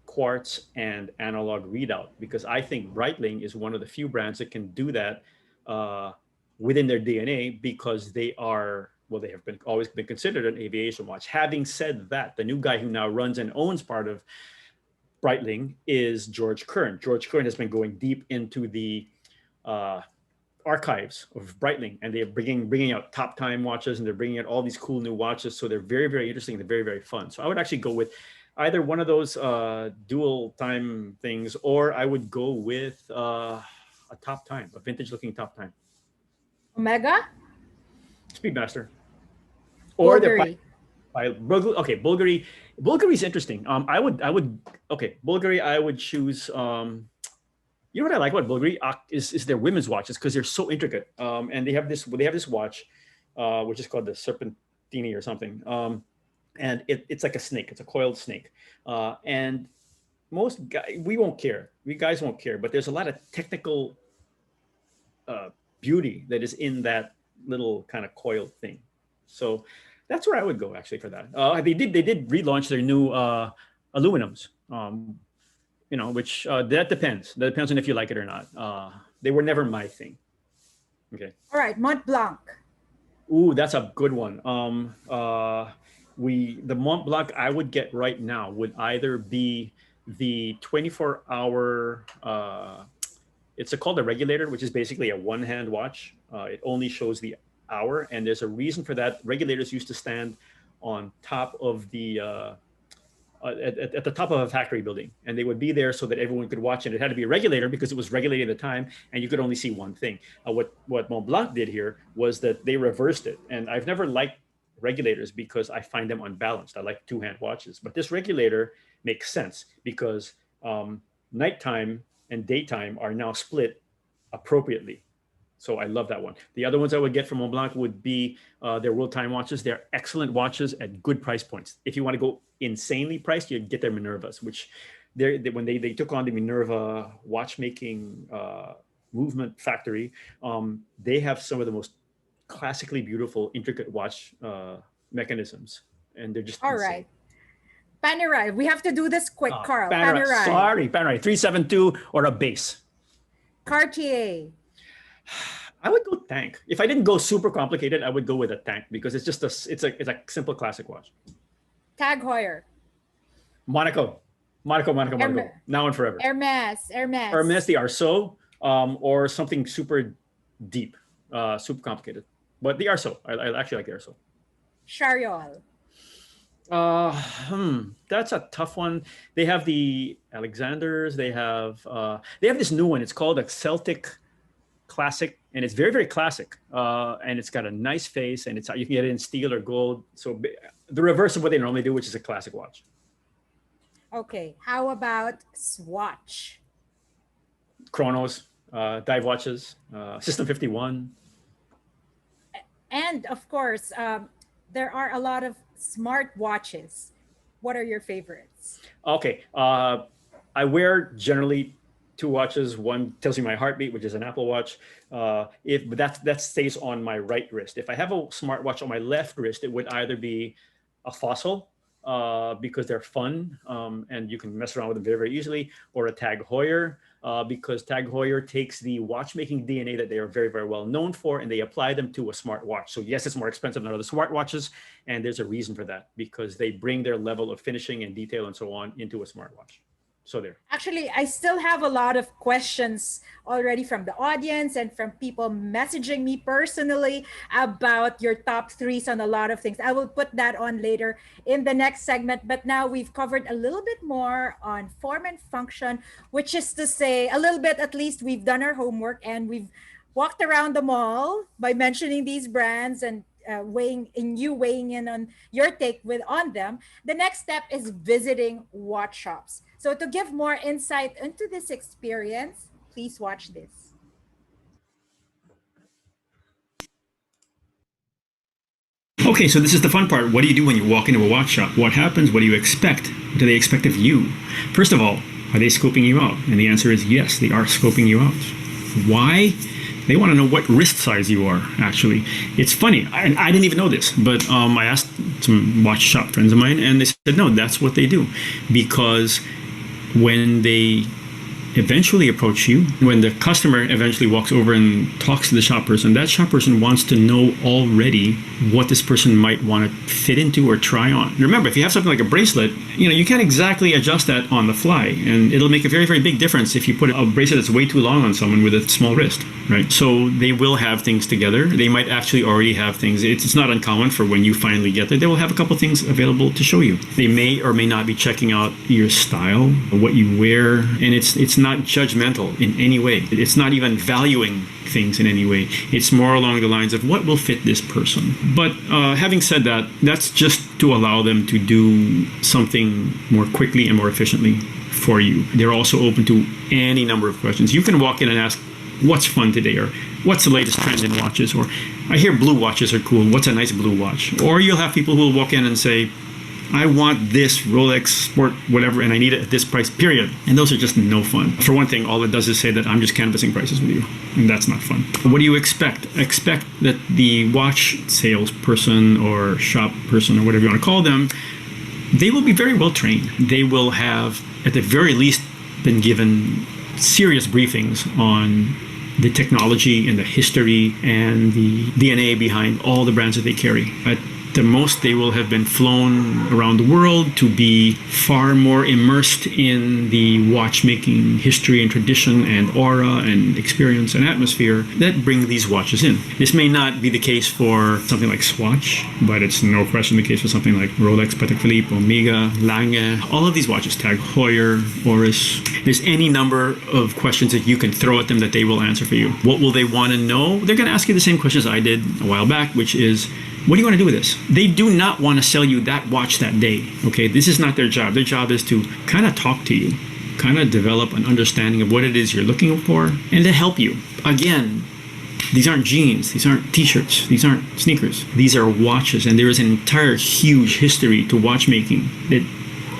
Speaker 2: quartz and analog readout. Because I think Breitling is one of the few brands that can do that uh, within their DNA, because they are, well, they have been always been considered an aviation watch. Having said that, the new guy who now runs and owns part of Breitling is George Kern. George Kern has been going deep into the uh, archives of Breitling, and they're bringing out top time watches, and they're bringing out all these cool new watches. So they're very, very interesting. They're very, very fun. So I would actually go with either one of those dual time things, or I would go with a top time, a vintage looking top time,
Speaker 1: Omega.
Speaker 2: Speedmaster, or their
Speaker 1: Bulgari.
Speaker 2: Okay, Bulgari. Bulgari is interesting. Okay, Bulgari. I would choose. You know what I like about Bulgari is their women's watches, because they're so intricate. And they have this watch, which is called the Serpentini or something. And it's like a snake. It's a coiled snake. And we won't care. We guys won't care. But there's a lot of technical uh, beauty that is in that little kind of coiled thing. So that's where I would go actually for that. They did relaunch their new aluminums. Which that depends. That depends on if you like it or not. They were never my thing. Okay.
Speaker 1: All right, Mont Blanc.
Speaker 2: Ooh, that's a good one. The Mont Blanc I would get right now would either be the 24-hour. It's called a regulator, which is basically a one-hand watch. It only shows the hour, and there's a reason for that. Regulators used to stand on top of at the top of a factory building, and they would be there so that everyone could watch it. It had to be a regulator because it was regulating the time, and you could only see one thing. What Mont Blanc did here was that they reversed it, and I've never liked regulators because I find them unbalanced. I like two-hand watches, but this regulator makes sense because nighttime and daytime are now split appropriately. So I love that one. The other ones I would get from Mont Blanc would be their world time watches. They're excellent watches at good price points. If you want to go insanely priced, you get their Minervas, which when they took on the Minerva watchmaking movement factory, they have some of the most classically beautiful, intricate watch mechanisms, and they're just
Speaker 1: All
Speaker 2: insane.
Speaker 1: right. Panerai. We have to do this quick, Carl.
Speaker 2: Panerai,
Speaker 1: Panerai.
Speaker 2: sorry, Panerai, 372 or a base.
Speaker 1: Cartier.
Speaker 2: I would go tank. If I didn't go super complicated, I would go with a tank because it's just it's a simple classic watch.
Speaker 1: Tag Heuer.
Speaker 2: Monaco. Now and forever.
Speaker 1: Hermes.
Speaker 2: Hermes, the Arceau, or something super deep, super complicated. But the Arceau, I actually like the Arceau.
Speaker 1: Chariol.
Speaker 2: That's a tough one. They have the Alexanders. They have this new one. It's called a Celtic Classic, and it's very, very classic. And it's got a nice face, and you can get it in steel or gold. So the reverse of what they normally do, which is a classic watch.
Speaker 1: Okay, how about Swatch?
Speaker 2: Chronos, dive watches, System 51.
Speaker 1: And of course, there are a lot of smart watches. What are your favorites?
Speaker 2: Okay, I wear generally two watches. One tells me my heartbeat, which is an Apple Watch. But that stays on my right wrist. If I have a smartwatch on my left wrist, it would either be a Fossil, because they're fun, and you can mess around with them very, very easily, or a Tag Heuer, because Tag Heuer takes the watchmaking DNA that they are very, very well known for, and they apply them to a smartwatch. So yes, it's more expensive than other smartwatches, and there's a reason for that, because they bring their level of finishing and detail and so on into a smartwatch. So there.
Speaker 1: Actually, I still have a lot of questions already from the audience and from people messaging me personally about your top threes on a lot of things. I will put that on later in the next segment. But now we've covered a little bit more on form and function, which is to say, a little bit at least, we've done our homework and we've walked around the mall by mentioning these brands and weighing in on your take on them. The next step is visiting watch shops. So to give more insight into this experience, please watch this.
Speaker 2: Okay, so this is the fun part. What do you do when you walk into a watch shop? What happens? What do you expect? What do they expect of you? First of all, are they scoping you out? And the answer is yes, they are scoping you out. Why? They want to know what wrist size you are, actually. It's funny. I didn't even know this, but I asked some watch shop friends of mine, and they said, no, that's what they do. Because when they eventually approach you, when the customer eventually walks over and talks to the shop person, that shop person wants to know already what this person might want to fit into or try on. Remember, if you have something like a bracelet, you can't exactly adjust that on the fly, and it'll make a very, very big difference if you put a bracelet that's way too long on someone with a small wrist, right? So they will have things together. They might actually already have things. It's not uncommon for when you finally get there, they will have a couple things available to show you. They may or may not be checking out your style, what you wear, and it's not judgmental in any way. It's not even valuing things in any way. It's more along the lines of what will fit this person. But having said that, that's just to allow them to do something more quickly and more efficiently for you. They're also open to any number of questions. You can walk in and ask, what's fun today? Or what's the latest trend in watches? Or I hear blue watches are cool. What's a nice blue watch? Or you'll have people who will walk in and say, I want this Rolex Sport whatever, and I need it at this price, period. And those are just no fun. For one thing, all it does is say that I'm just canvassing prices with you, and that's not fun. What do you expect? Expect that the watch salesperson or shop person or whatever you want to call them, they will be very well trained. They will have, at the very least, been given serious briefings on the technology and the history and the DNA behind all the brands that they carry. At the most, they will have been flown around the world to be far more immersed in the watchmaking history and tradition and aura and experience and atmosphere that bring these watches in. This may not be the case for something like Swatch, but it's no question the case for something like Rolex, Patek Philippe, Omega, Lange, all of these watches, Tag Heuer, Oris. There's any number of questions that you can throw at them that they will answer for you. What will they want to know? They're going to ask you the same questions I did a while back, which is, what do you want to do with this? They do not want to sell you that watch that day, okay? This is not their job. Their job is to kind of talk to you, kind of develop an understanding of what it is you're looking for, and to help you. Again, these aren't jeans, these aren't t-shirts, these aren't sneakers. These are watches, and there is an entire huge history to watchmaking that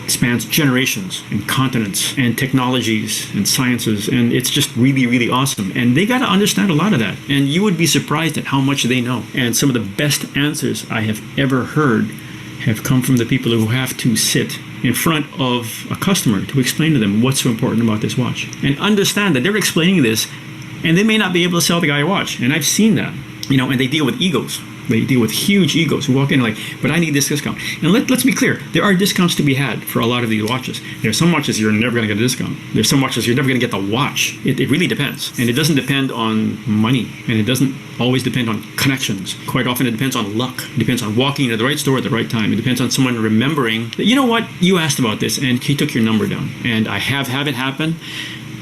Speaker 2: spans generations and continents and technologies and sciences, and it's just really, really awesome. And they got to understand a lot of that, and you would be surprised at how much they know. And some of the best answers I have ever heard have come from the people who have to sit in front of a customer to explain to them what's so important about this watch, and understand that they're explaining this and they may not be able to sell the guy a watch. And I've seen that, and they deal with egos. They deal with huge egos who walk in like, but I need this discount. And let's be clear, there are discounts to be had for a lot of these watches. There's some watches you're never going to get a discount. There's some watches you're never going to get the watch. It really depends. And it doesn't depend on money. And it doesn't always depend on connections. Quite often it depends on luck. It depends on walking into the right store at the right time. It depends on someone remembering that, you know what, you asked about this and he took your number down. And I have had it happen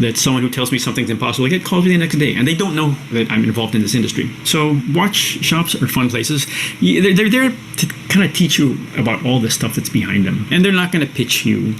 Speaker 2: that someone who tells me something's impossible, they calls me the next day, and they don't know that I'm involved in this industry. So watch shops are fun places. They're there to kind of teach you about all the stuff that's behind them, and they're not going to pitch you.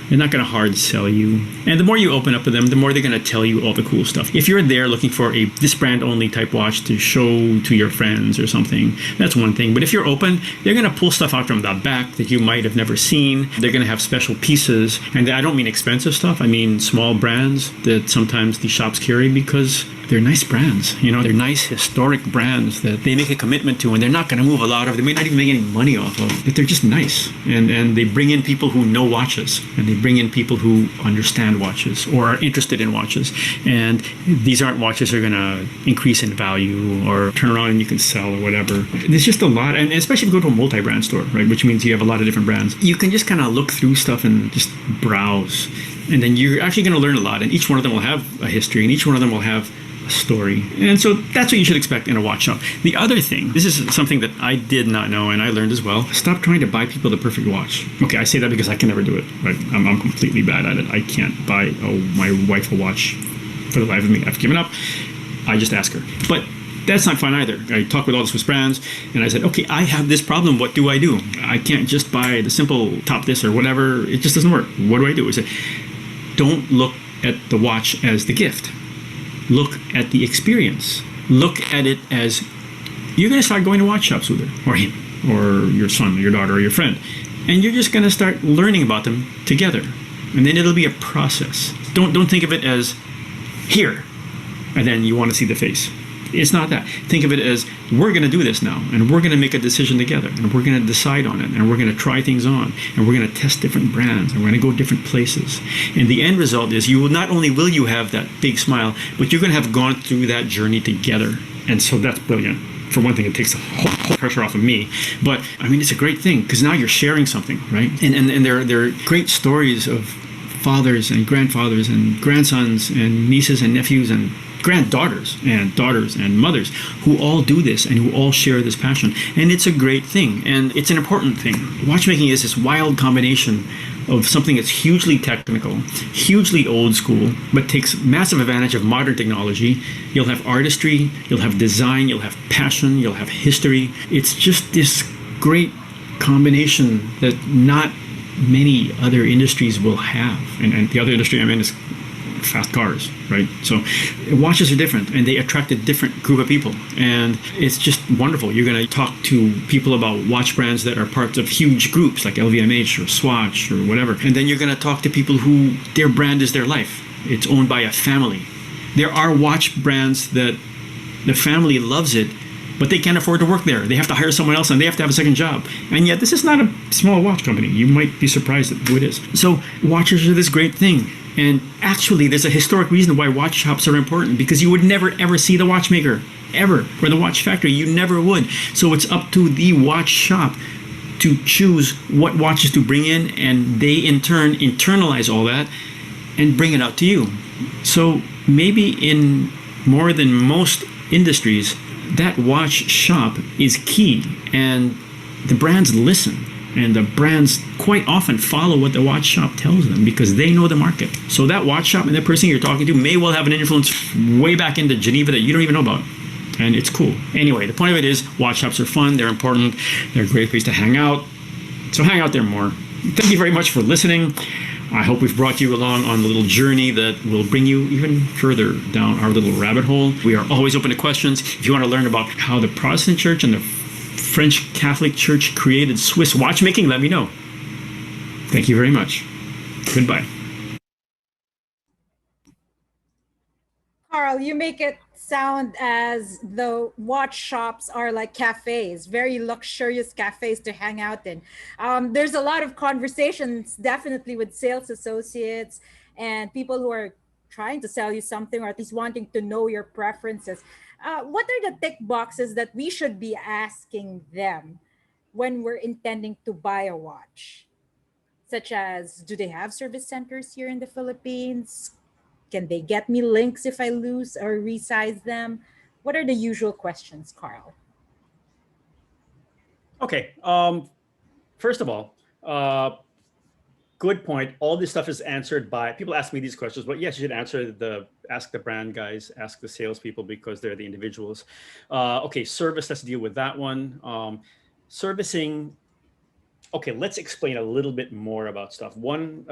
Speaker 2: They're not going to hard sell you. And the more you open up to them, the more they're going to tell you all the cool stuff. If you're there looking for a this brand only type watch to show to your friends or something, that's one thing. But if you're open, they're going to pull stuff out from the back that you might have never seen. They're going to have special pieces. And I don't mean expensive stuff. I mean small brands that sometimes the shops carry because they're nice brands. They're nice historic brands that they make a commitment to, and they're not going to move a lot of. They may not even make any money off of, but they're just nice. And they bring in people who know watches, and they bring in people who understand watches or are interested in watches. And these aren't watches that are going to increase in value or turn around and you can sell or whatever. There's just a lot, and especially if you go to a multi-brand store, right, which means you have a lot of different brands. You can just kind of look through stuff and just browse, and then you're actually going to learn a lot. And each one of them will have a history, and each one of them will have story. And so that's what you should expect in a watch shop. The other thing, this is something that I did not know and I learned as well. Stop trying to buy people the perfect watch. Okay, I say that because I can never do it. Right? I'm completely bad at it. I can't buy my wife a watch for the life of me. I've given up. I just ask her. But that's not fun either. I talked with all the Swiss brands and I said, okay, I have this problem. What do I do? I can't just buy the simple top this or whatever. It just doesn't work. What do? I said, don't look at the watch as the gift. Look at the experience. Look at it as you're going to start going to watch shops with her or him. or your son, or your daughter, or your friend. And you're just going to start learning about them together. And then it'll be a process. Don't think of it as here, and then you want to see the face. It's not that. Think of it as, we're going to do this now, and we're going to make a decision together, and we're going to decide on it, and we're going to try things on, and we're going to test different brands, and we're going to go different places. And the end result is, you will not only will you have that big smile, but you're going to have gone through that journey together. And so that's brilliant. For one thing, it takes the whole pressure off of me. But I mean, it's a great thing, because now you're sharing something, right? And there are great stories of fathers and grandfathers and grandsons and nieces and nephews and granddaughters and daughters and mothers who all do this and who all share this passion. And it's a great thing, and it's an important thing. Watchmaking is this wild combination of something that's hugely technical, hugely old school, but takes massive advantage of modern technology. You'll have artistry, you'll have design, you'll have passion, you'll have history. It's just this great combination that not many other industries will have. And the other industry I'm in is fast cars, right? So watches are different, and they attract a different group of people, and it's just wonderful. You're going to talk to people about watch brands that are parts of huge groups like LVMH or Swatch or whatever, and then you're going to talk to people who their brand is their life. It's owned by a family. There are watch brands that the family loves it, but they can't afford to work there. They have to hire someone else, and they have to have a second job. And yet this is not a small watch company. You might be surprised at who it is. So watches are this great thing. And actually, there's a historic reason why watch shops are important, because you would never, ever see the watchmaker, ever, or the watch factory. You never would. So it's up to the watch shop to choose what watches to bring in, and they, in turn, internalize all that and bring it out to you. So maybe in more than most industries, that watch shop is key, and the brands listen. And the brands quite often follow what the watch shop tells them, because they know the market. So that watch shop and that person you're talking to may well have an influence way back into Geneva that you don't even know about. And it's cool. Anyway, the point of it is, watch shops are fun. They're important. They're a great place to hang out. So hang out there more. Thank you very much for listening. I hope we've brought you along on the little journey that will bring you even further down our little rabbit hole. We are always open to questions. If you want to learn about how the Protestant Church and the French Catholic Church created Swiss watchmaking, let me know. Thank you very much. Goodbye.
Speaker 1: Carl, you make it sound as though watch shops are like cafes, very luxurious cafes to hang out in. There's a lot of conversations, definitely, with sales associates and people who are trying to sell you something, or at least wanting to know your preferences. What are the tick boxes that we should be asking them when we're intending to buy a watch? Such as, do they have service centers here in the Philippines? Can they get me links if I lose or resize them? What are the usual questions, Carl?
Speaker 2: Okay. First of all, good point. All this stuff is answered by people. Ask me these questions, but yes, you should ask the brand guys, ask the salespeople, because they're the individuals. Okay, service. Let's deal with that one. Servicing. Okay, let's explain a little bit more about stuff. One,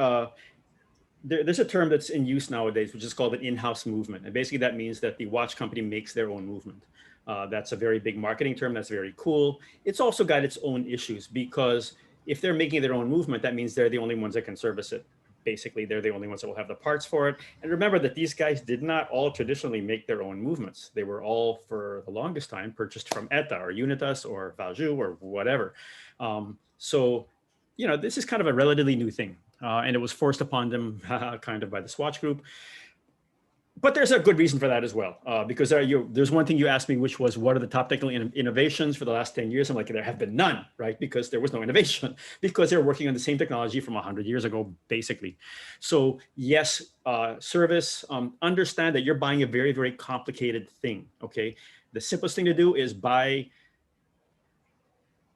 Speaker 2: there's a term that's in use nowadays, which is called an in-house movement, and basically that means that the watch company makes their own movement. That's a very big marketing term. That's very cool. It's also got its own issues, because if they're making their own movement, that means they're the only ones that can service it. Basically, they're the only ones that will have the parts for it. And remember that these guys did not all traditionally make their own movements. They were all, for the longest time, purchased from ETA or Unitas or Valjoux or whatever. So, this is kind of a relatively new thing. And it was forced upon them kind of by the Swatch Group. But there's a good reason for that as well, because there's one thing you asked me, which was, what are the top technical innovations for the last 10 years? I'm like, there have been none, right? Because there was no innovation, because they're working on the same technology from 100 years ago, basically. So yes, service, understand that you're buying a very, very complicated thing, okay? The simplest thing to do is buy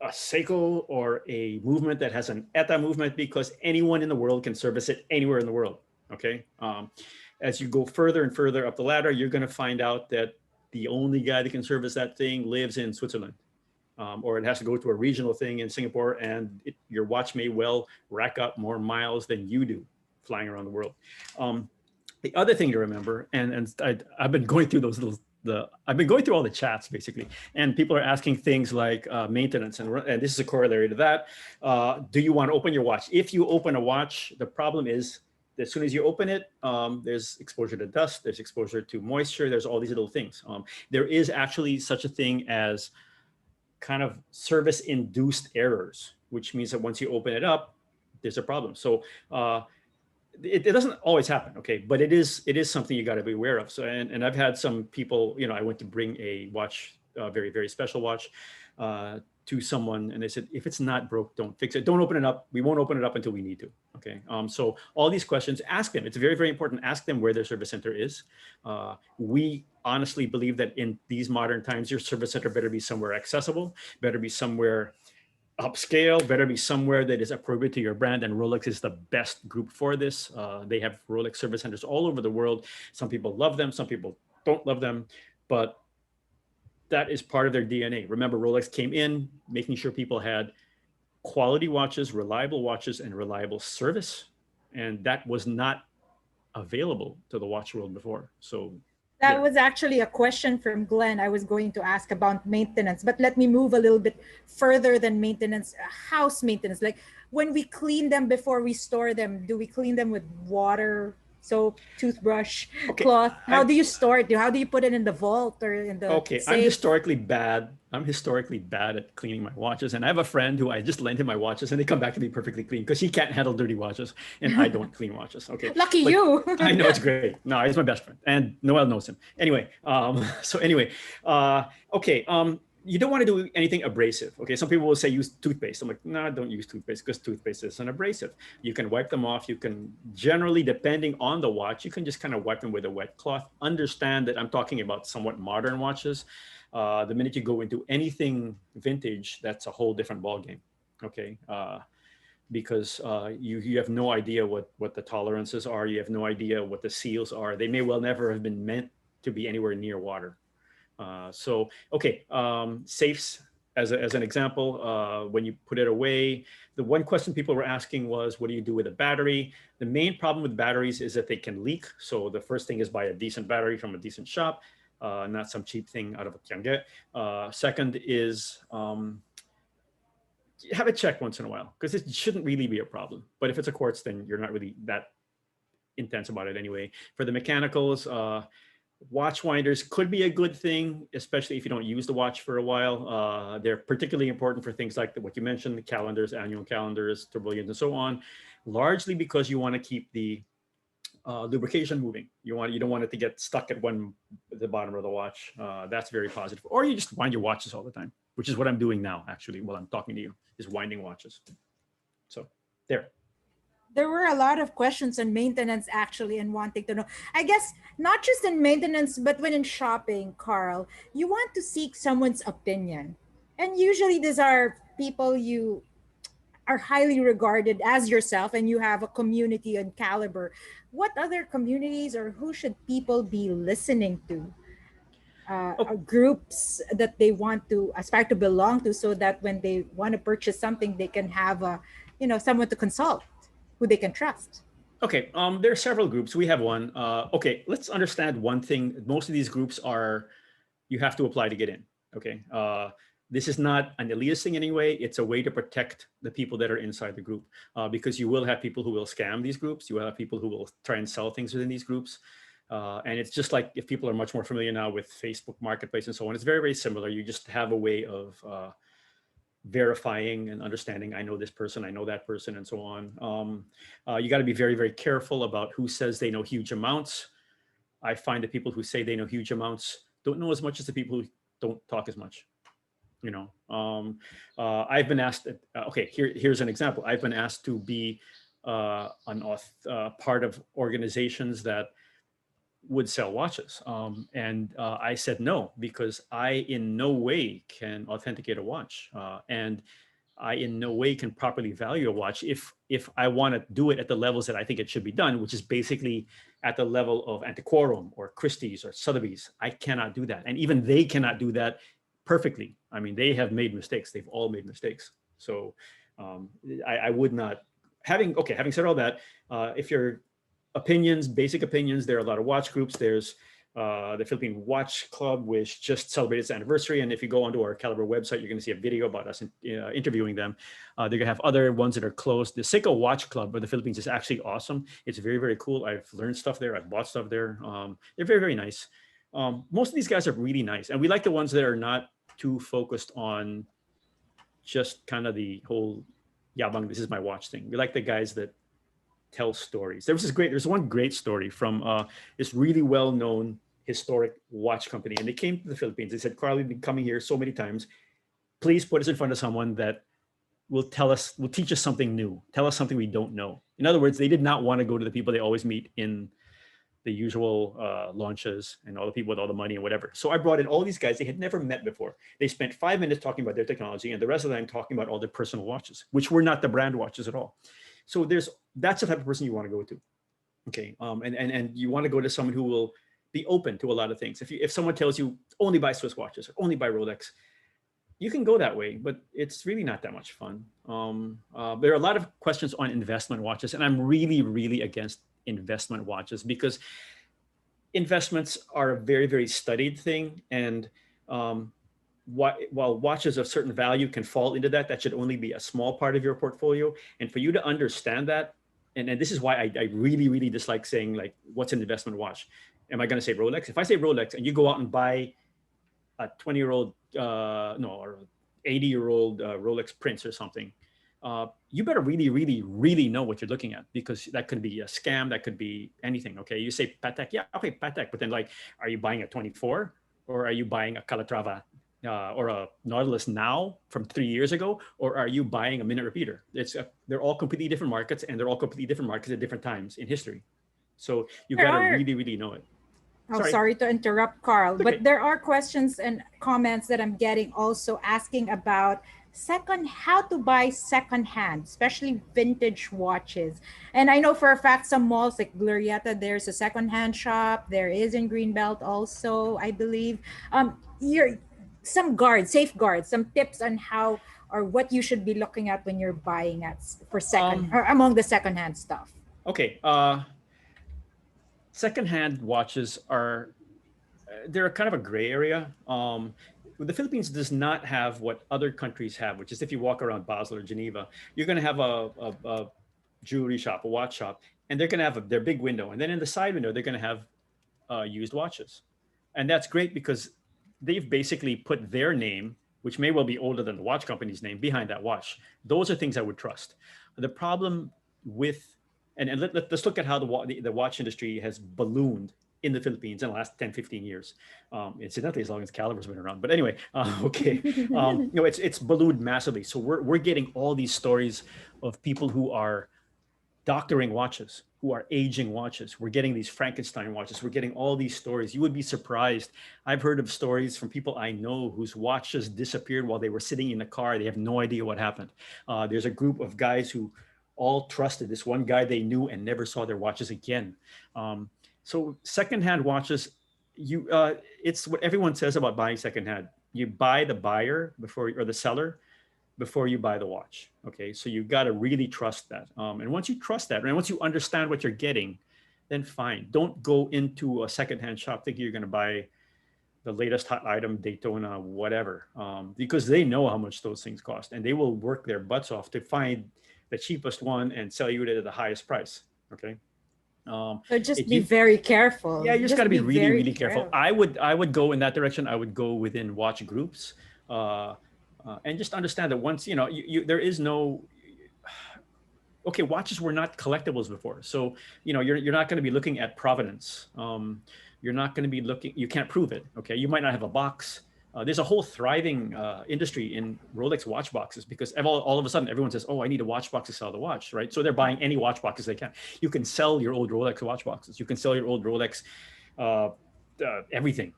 Speaker 2: a Seiko or a movement that has an ETA movement, because anyone in the world can service it anywhere in the world, okay? As you go further and further up the ladder, you're going to find out that the only guy that can service that thing lives in Switzerland, or it has to go to a regional thing in Singapore, and your watch may well rack up more miles than you do flying around the world. The other thing to remember, and I've been going through those little I've been going through all the chats basically, and people are asking things like maintenance, and this is a corollary to that. Do you want to open your watch? If you open a watch, the problem is as soon as you open it, there's exposure to dust, there's exposure to moisture, there's all these little things. There is actually such a thing as kind of service induced errors, which means that once you open it up, there's a problem. So it doesn't always happen, okay, but it is something you got to be aware of. So and I've had some people, I went to bring a watch, a very very special watch, to someone, and they said, if it's not broke, don't fix it, don't open it up, we won't open it up until we need to. Okay. So all these questions, ask them. It's very very important. Ask them where their service center is. We honestly believe that in these modern times, your service center better be somewhere accessible, better be somewhere upscale, better be somewhere that is appropriate to your brand, and Rolex is the best group for this. They have Rolex service centers all over the world. Some people love them, some people don't love them, but that is part of their DNA. Remember, Rolex came in making sure people had quality watches, and reliable service, and that was not available to the watch world before. So
Speaker 1: That
Speaker 2: there.
Speaker 1: was actually a question from Glenn I was going to ask about maintenance, but let me move a little bit further than maintenance, house maintenance. Like when we clean them before we store them, do we clean them with water, soap, toothbrush,
Speaker 2: Okay,
Speaker 1: cloth? How
Speaker 2: I,
Speaker 1: do you store it? How do you put it in the vault or in the
Speaker 2: Okay, I'm
Speaker 1: safe?
Speaker 2: historically bad. I'm historically bad at cleaning my watches, and I have a friend who I just lent him my watches, and they come back to be perfectly clean because he can't handle dirty watches, and I don't clean watches. Okay,
Speaker 1: Lucky
Speaker 2: but
Speaker 1: you.
Speaker 2: I know it's great. No, he's my best friend, and Noel knows him. Anyway, so anyway, okay, you don't want to do anything abrasive. Okay, some people will say use toothpaste. I'm like, no, don't use toothpaste because toothpaste is an abrasive. You can wipe them off. You can generally, depending on the watch, you can just kind of wipe them with a wet cloth. Understand that I'm talking about somewhat modern watches. The minute you go into anything vintage, that's a whole different ballgame. Okay, because you have no idea what the tolerances are. You have no idea what the seals are. They may well never have been meant to be anywhere near water. Okay, safes as an example, when you put it away, the one question people were asking was, what do you do with a battery? The main problem with batteries is that they can leak. So the first thing is buy a decent battery from a decent shop, not some cheap thing out of a tiange. Second is have it checked once in a while because it shouldn't really be a problem. But if it's a quartz, then you're not really that intense about it anyway. For the mechanicals, watch winders could be a good thing, especially if you don't use the watch for a while. They're particularly important for things like what you mentioned, the calendars, annual calendars, tourbillons, and so on, largely because you want to keep the lubrication moving. You don't want it to get stuck at the bottom of the watch. That's very positive. Or you just wind your watches all the time, which is what I'm doing now, actually, while I'm talking to you, is winding watches. So there.
Speaker 1: There were a lot of questions on maintenance actually and wanting to know. I guess not just in maintenance, but when in shopping, Carl, you want to seek someone's opinion. And usually these are people you are highly regarded as yourself and you have a community on Caliber. What other communities or who should people be listening to? Groups that they want to aspire to belong to so that when they want to purchase something they can have someone to consult who they can trust.
Speaker 2: Okay, there are several groups. We have one. Okay, let's understand one thing. Most of these groups are, you have to apply to get in. Okay, this is not an elitist thing anyway. It's a way to protect the people that are inside the group, because you will have people who will scam these groups. You will have people who will try and sell things within these groups. And it's just like if people are much more familiar now with Facebook Marketplace and so on, it's very, very similar. You just have a way of verifying and understanding, I know this person, I know that person, and so on. You got to be very, very careful about who says they know huge amounts. I find that people who say they know huge amounts don't know as much as the people who don't talk as much. I've been asked, okay, here's an example. I've been asked to be part of organizations that would sell watches. And I said no, because I in no way can authenticate a watch. And I in no way can properly value a watch if I want to do it at the levels that I think it should be done, which is basically at the level of Antiquorum or Christie's or Sotheby's. I cannot do that. And even they cannot do that perfectly. I mean, they have made mistakes. They've all made mistakes. So I would not, having said all that, if you're basic opinions, there are a lot of watch groups. There's the Philippine Watch Club, which just celebrated its anniversary. And if you go onto our Calibre website, you're going to see a video about us interviewing them. They're going to have other ones that are closed. The Seiko Watch Club of the Philippines is actually awesome. It's very, very cool. I've learned stuff there. I've bought stuff there. They're very, very nice. Most of these guys are really nice. And we like the ones that are not too focused on just kind of the whole yabang, this is my watch thing. We like the guys that tell stories. There's one great story from this really well-known historic watch company. And they came to the Philippines. They said, Carl, we've been coming here so many times. Please put us in front of someone that will teach us something new, tell us something we don't know. In other words, they did not want to go to the people they always meet in the usual launches and all the people with all the money and whatever. So I brought in all these guys they had never met before. They spent 5 minutes talking about their technology and the rest of the time talking about all their personal watches, which were not the brand watches at all. So that's the type of person you want to go to. Okay. And you want to go to someone who will be open to a lot of things. If someone tells you only buy Swiss watches or only buy Rolex, you can go that way, but it's really not that much fun. There are a lot of questions on investment watches, and I'm really, really against investment watches because investments are a very, very studied thing. And while watches of certain value can fall into that should only be a small part of your portfolio. And for you to understand that, and this is why I really, really dislike saying like, what's an investment watch? Am I going to say Rolex? If I say Rolex and you go out and buy a 20-year-old, or 80-year-old Rolex Prince or something, you better really, really, really know what you're looking at because that could be a scam. That could be anything. Okay. You say Patek. Yeah. Okay. Patek. But then like, are you buying a 24 or are you buying a Calatrava or a Nautilus now from 3 years ago? Or are you buying a minute repeater? They're all completely different markets and they're all completely different markets at different times in history. So you
Speaker 1: There
Speaker 2: got to
Speaker 1: are
Speaker 2: really, really know it.
Speaker 1: Oh, sorry to interrupt, Carl,
Speaker 2: It's
Speaker 1: but
Speaker 2: okay.
Speaker 1: there are questions and comments that I'm getting also asking about how to buy secondhand, especially vintage watches. And I know for a fact some malls like Glorieta, there's a secondhand shop. There is in Greenbelt also, I believe. You're safeguards, some tips on how or what you should be looking at when you're buying for second
Speaker 2: Um,
Speaker 1: or among the secondhand stuff.
Speaker 2: okay. Secondhand watches they're kind of a gray area. The Philippines does not have what other countries have, which is if you walk around Basel or Geneva, you're going to have a jewelry shop, a watch shop, and they're going to have their big window. And then in the side window, they're going to have used watches. And that's great because they've basically put their name, which may well be older than the watch company's name, behind that watch. Those are things I would trust. The problem with, and let's look at how the watch industry has ballooned in the Philippines in the last 10, 15 years. Incidentally, as long as Calibre's been around. But anyway, okay. It's ballooned massively. So we're getting all these stories of people who are doctoring watches, who are aging watches. We're getting these Frankenstein watches. We're getting all these stories. You would be surprised. I've heard of stories from people I know whose watches disappeared while they were sitting in the car. They have no idea what happened. There's a group of guys who all trusted this one guy they knew and never saw their watches again. So secondhand watches, it's what everyone says about buying secondhand. You buy the buyer or the seller before you buy the watch. Okay, so you got to really trust that. And once you trust that, and once you understand what you're getting, then fine. Don't go into a secondhand shop thinking you're going to buy the latest hot item, Daytona, whatever, because they know how much those things cost, and they will work their butts off to find the cheapest one and sell you it at the highest price. Okay.
Speaker 1: So just
Speaker 2: If
Speaker 1: be
Speaker 2: you
Speaker 1: very careful.
Speaker 2: Yeah, you just got
Speaker 1: Just
Speaker 2: to be
Speaker 1: be
Speaker 2: really,
Speaker 1: very
Speaker 2: really careful.
Speaker 1: careful.
Speaker 2: I would go in that direction. I would go within watch groups, uh, and just understand that once there is no. Okay, watches were not collectibles before, so you're not going to be looking at provenance. You're not going to be looking. You can't prove it. Okay, you might not have a box. There's a whole thriving industry in Rolex watch boxes because all of a sudden everyone says, "Oh, I need a watch box to sell the watch," right? So they're buying any watch boxes they can. You can sell your old Rolex watch boxes. You can sell your old Rolex uh, everything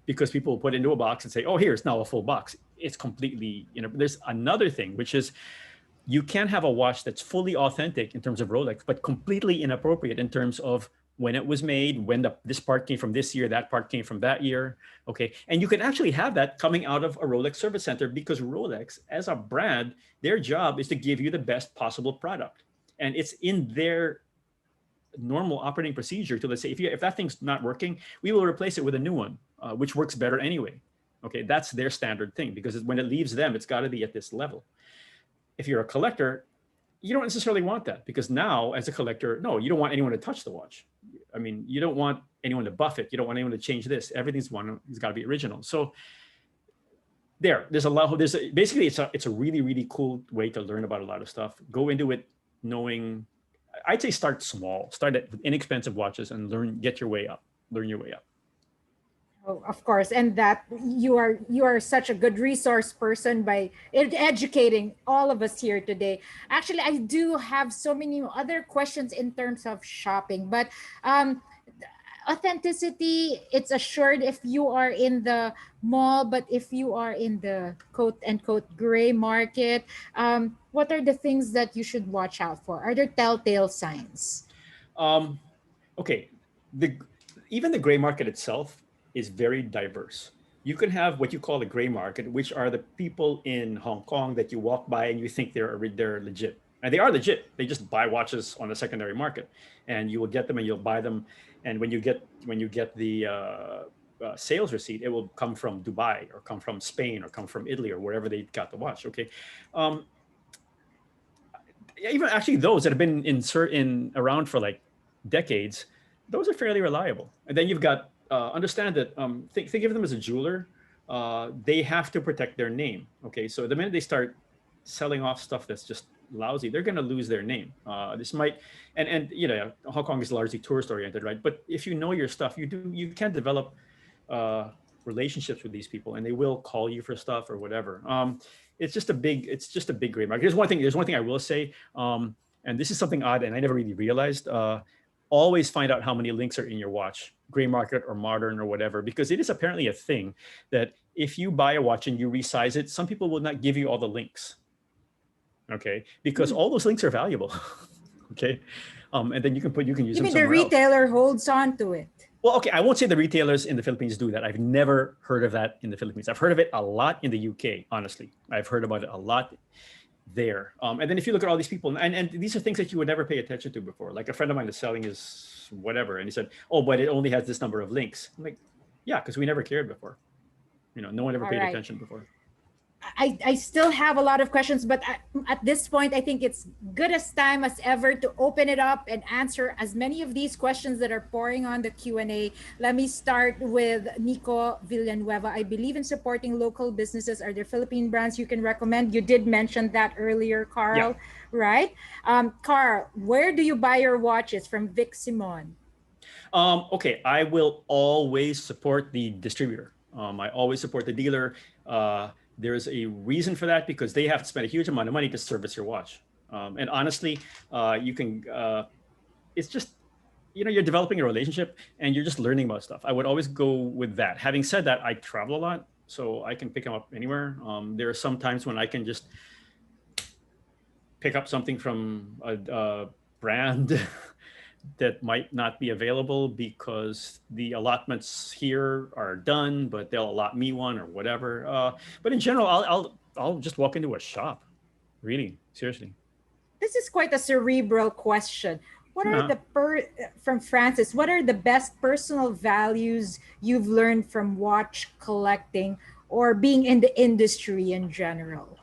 Speaker 2: because people put it into a box and say, "Oh, here it's now a full box." It's completely There's another thing which is you can have a watch that's fully authentic in terms of Rolex, but completely inappropriate in terms of when it was made, when this part came from this year, that part came from that year. Okay. And you can actually have that coming out of a Rolex service center because Rolex, as a brand, their job is to give you the best possible product. And it's in their normal operating procedure to, let's say, if that thing's not working, we will replace it with a new one, which works better anyway. Okay, that's their standard thing, because when it leaves them, it's got to be at this level. If you're a collector, you don't necessarily want that, because now, as a collector, no, you don't want anyone to touch the watch. I mean, you don't want anyone to buff it. You don't want anyone to change this. Everything's it's got to be original. So there's a lot. Basically, it's a really, really cool way to learn about a lot of stuff. Go into it knowing. I'd say start small. Start with inexpensive watches and get your way up. Learn your way up.
Speaker 1: Oh, of course, and that you are such a good resource person by educating all of us here today. Actually, I do have so many other questions in terms of shopping, but authenticity, it's assured if you are in the mall, but if you are in the quote unquote gray market, what are the things that you should watch out for? Are there telltale signs?
Speaker 2: Um, okay, the even the gray market itself is very diverse. You can have what you call a gray market, which are the people in Hong Kong that you walk by and you think they're legit, and they are legit. They just buy watches on the secondary market, and you will get them and you'll buy them. And when you get the sales receipt, it will come from Dubai or come from Spain or come from Italy or wherever they got the watch. Okay, um, even actually those that have been in around for like decades, those are fairly reliable. And then you've got understand that think of them as a jeweler. They have to protect their name. Okay, so the minute they start selling off stuff that's just lousy, they're going to lose their name. This might, and Hong Kong is largely tourist oriented, right? But if you know your stuff, you can develop relationships with these people, and they will call you for stuff or whatever. It's just a big gray market. There's one thing I will say, and this is something odd, and I never really realized. Always find out how many links are in your watch, gray market or modern or whatever, because it is apparently a thing that if you buy a watch and you resize it, some people will not give you all the links. Okay, because all those links are valuable. Okay, and then you can use them
Speaker 1: Even the
Speaker 2: somewhere else.
Speaker 1: retailer holds on to it.
Speaker 2: Well, okay, I won't say the retailers in the Philippines do that. I've never heard of that in the Philippines. I've heard of it a lot in the UK. Honestly, I've heard about it a lot there. And then if you look at all these people, and these are things that you would never pay attention to before. Like a friend of mine is selling his whatever, and he said, "Oh, but it only has this number of links." I'm like, "Yeah, because we never cared before. No one ever
Speaker 1: All
Speaker 2: paid
Speaker 1: right.
Speaker 2: attention before."
Speaker 1: I still have a lot of questions, but at this point, I think it's good as time as ever to open it up and answer as many of these questions that are pouring on the Q&A. Let me start with Nico Villanueva. I believe in supporting local businesses. Are there Philippine brands you can recommend? You did mention that earlier,
Speaker 2: Yeah.
Speaker 1: Carl, right? Carl, where do you buy your watches? From Vic Simon.
Speaker 2: Okay, I will always support the distributor. I always support the dealer. There's a reason for that, because they have to spend a huge amount of money to service your watch. And honestly, you can. It's just you're developing a relationship and you're just learning about stuff. I would always go with that. Having said that, I travel a lot, so I can pick them up anywhere. There are some times when I can just pick up something from a brand that might not be available because the allotments here are done, but they'll allot me one or whatever. But in general, I'll just walk into a shop. Really, seriously.
Speaker 1: This is quite a cerebral question. What are
Speaker 2: Uh,
Speaker 1: the from Francis? What are the best personal values you've learned from watch collecting or being in the industry in general?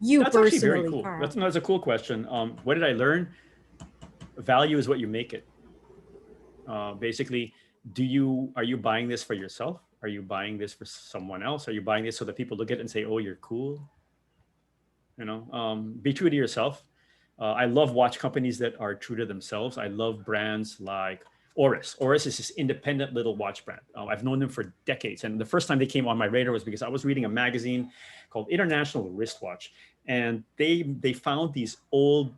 Speaker 1: You
Speaker 2: that's actually very
Speaker 1: personally,
Speaker 2: cool.
Speaker 1: Carl.
Speaker 2: That's a cool question. What did I learn? Value is what you make it. Basically, are you buying this for yourself? Are you buying this for someone else? Are you buying this so that people look at it and say, "Oh, you're cool"? Be true to yourself. I love watch companies that are true to themselves. I love brands like Oris. Oris is this independent little watch brand. I've known them for decades, and the first time they came on my radar was because I was reading a magazine called International Wristwatch, and they found these old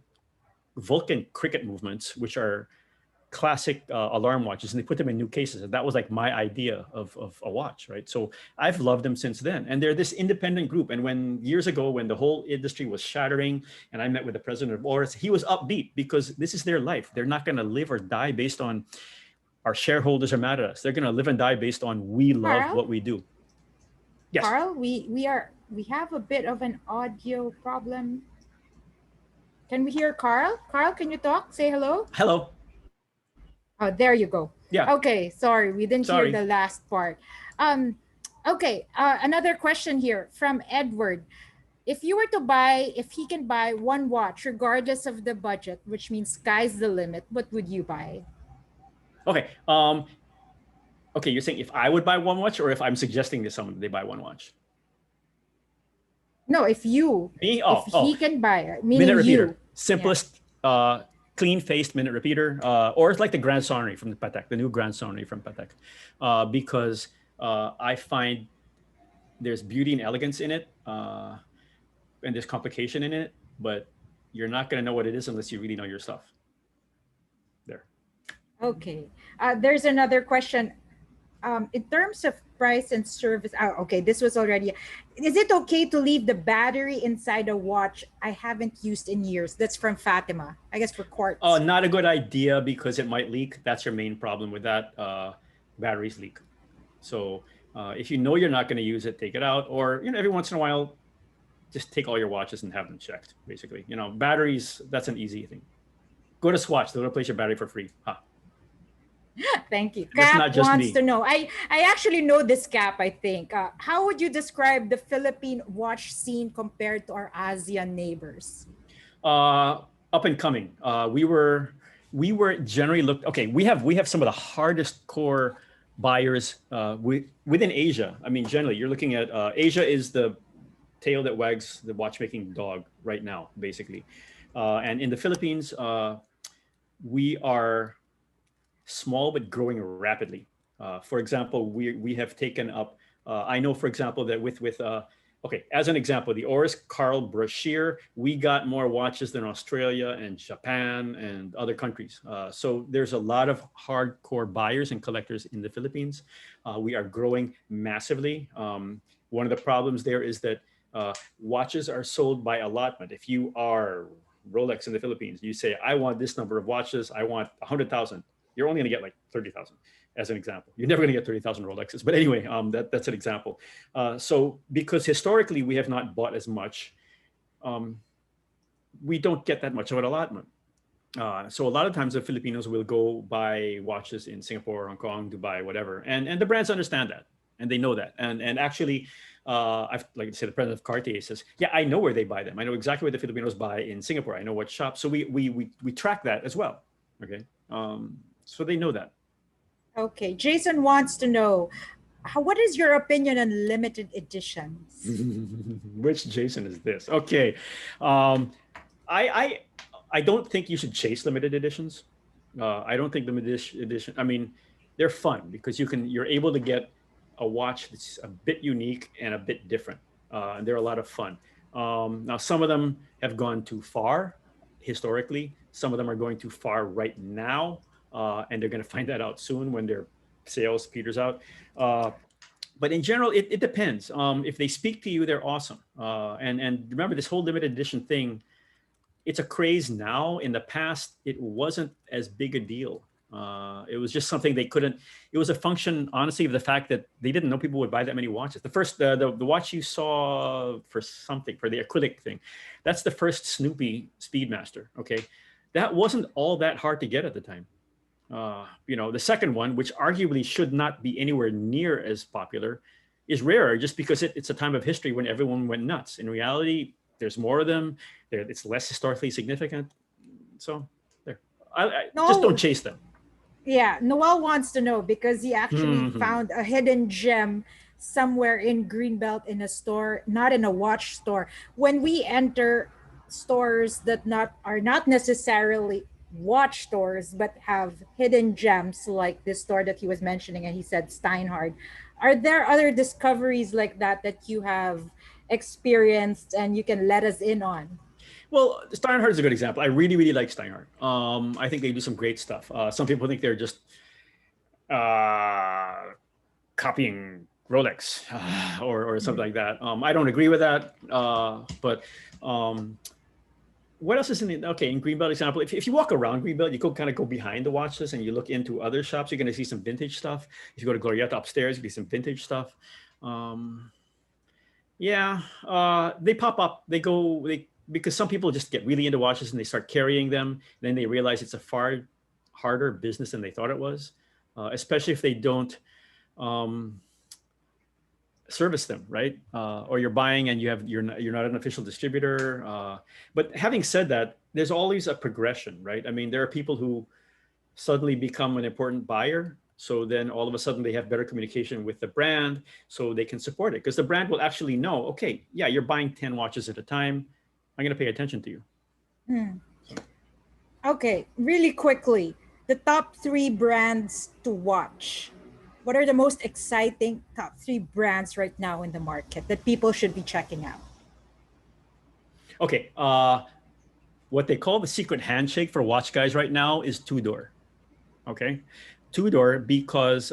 Speaker 2: Vulcan cricket movements, which are classic alarm watches, and they put them in new cases. And that was like my idea of a watch, right? So I've loved them since then. And they're this independent group. And when years ago, when the whole industry was shattering, and I met with the president of Oris, he was upbeat because this is their life. They're not going to live or die based on our shareholders are mad at us. They're going to live and die based on we love
Speaker 1: Carl,
Speaker 2: what we do. Yes.
Speaker 1: Carl, we have a bit of an audio problem. Can we hear Carl? Carl, can you talk? Say hello.
Speaker 2: Hello.
Speaker 1: Oh, there you go.
Speaker 2: Yeah.
Speaker 1: Okay, sorry, we didn't hear
Speaker 2: Sorry.
Speaker 1: the last part. Um, okay, another question here from Edward. If you were to buy, if he can buy one watch, regardless of the budget, which means sky's the limit, what would you buy?
Speaker 2: Okay. Okay. You're saying if I would buy one watch, or if I'm suggesting to someone they buy one watch?
Speaker 1: No,
Speaker 2: Me?
Speaker 1: if
Speaker 2: Oh,
Speaker 1: he can buy it,
Speaker 2: minute
Speaker 1: meaning you.
Speaker 2: repeater.
Speaker 1: Yeah.
Speaker 2: Simplest, clean-faced minute repeater, or it's like the Grand Sonnery from the Patek, the new Grand Sonnery from Patek, because I find there's beauty and elegance in it, and there's complication in it, but you're not going to know what it is unless you really know your stuff. There.
Speaker 1: Okay. There's another question. In terms of price and service, okay, this was already. Is it okay to leave the battery inside a watch I haven't used in years? That's from Fatima, I guess for
Speaker 2: Oh,
Speaker 1: Quartz.
Speaker 2: not a good idea because it might leak. That's your main problem with that. Batteries leak. So if you know you're not going to use it, take it out, or every once in a while, just take all your watches and have them checked. Basically, batteries. That's an easy thing. Go to Swatch. They'll replace your battery for free. Huh.
Speaker 1: Thank you.
Speaker 2: That's
Speaker 1: Cap
Speaker 2: not just
Speaker 1: wants to
Speaker 2: me.
Speaker 1: know. I actually know this, Cap. I think. How would you describe the Philippine watch scene compared to our ASEAN neighbors?
Speaker 2: uh, Up and coming. We were generally looked. Okay, we have some of the hardest core buyers within Asia. I mean, generally, you're looking at Asia is the tail that wags the watchmaking dog right now, basically. And in the Philippines, we are small but growing rapidly. For example, we have taken up. I know, for example, that with okay, as an example, the Oris Carl Brashear, we got more watches than Australia and Japan and other countries. So there's a lot of hardcore buyers and collectors in the Philippines. We are growing massively. One of the problems there is that watches are sold by allotment. If you are Rolex in the Philippines, you say, I want this number of watches, I want 100,000, you're only going to get like 30,000 as an example. You're never going to get 30,000 Rolexes. But anyway, that's an example. So because historically we have not bought as much, um, we don't get that much of an allotment. So a lot of times the Filipinos will go buy watches in Singapore, Hong Kong, Dubai, whatever, and the brands understand that and they know that. And actually, I've like I said, the president of Cartier says, yeah, I know where they buy them. I know exactly where the Filipinos buy in Singapore. I know what shop. So we track that as well. Okay, so they know that.
Speaker 1: Okay, Jason wants to know, what is your opinion on limited editions?
Speaker 2: Which Jason is this? Okay, um, I I I don't think you should chase limited editions. I don't think limited edition. I mean, they're fun because you're able to get a watch that's a bit unique and a bit different, and they're a lot of fun. Now, some of them have gone too far historically. Some of them are going too far right now, and they're going to find that out soon when their sales peters out. Uh, but in general, it depends. If they speak to you, they're awesome. And remember, this whole limited edition thing, it's a craze now. In the past, it wasn't as big a deal. It was just something they couldn't. It was a function, honestly, of the fact that they didn't know people would buy that many watches. The first, the watch you saw for something for the acrylic thing, that's the first Snoopy Speedmaster. Okay, that wasn't all that hard to get at the time. The second one, which arguably should not be anywhere near as popular, is rarer just because it's a time of history when everyone went nuts. In reality, there's more of them. It's less historically significant. So there, I just don't
Speaker 1: No,
Speaker 2: chase them.
Speaker 1: yeah, Noel wants to know because he actually
Speaker 2: Mhm.
Speaker 1: found a hidden gem somewhere in Greenbelt in a store, not in a watch store. When we enter stores that not are not necessarily watch stores but have hidden gems like this store that he was mentioning and he said Steinhardt. Are there other discoveries like that you have experienced and you can let us in on?
Speaker 2: Well, Steinhardt is a good example. I really, really like Steinhardt. I think they do some great stuff. Some people think they're just uh, copying Rolex or something like that. I don't agree with that. But um, what else is in it? Okay, in Greenbelt example, if you walk around Greenbelt, you could kind of go behind the watches and you look into other shops, you're going to see some vintage stuff. If you go to Glorietta upstairs, you see some vintage stuff. Yeah, they pop up. They go. because some people just get really into watches and they start carrying them. And then they realize it's a far harder business than they thought it was, especially if they don't um, service them, right? Or you're buying and you're not an official distributor. But having said that, there's always a progression, right? I mean, there are people who suddenly become an important buyer. So then all of a sudden they have better communication with the brand so they can support it because the brand will actually know, okay, yeah, you're buying 10 watches at a time. I'm going to pay attention to you.
Speaker 1: Hmm. Okay, really quickly, the top three brands to watch. What are the most exciting top three brands right now in the market that people should be checking out?
Speaker 2: Okay. What they call the secret handshake for watch guys right now is two-door. Okay. Two-door because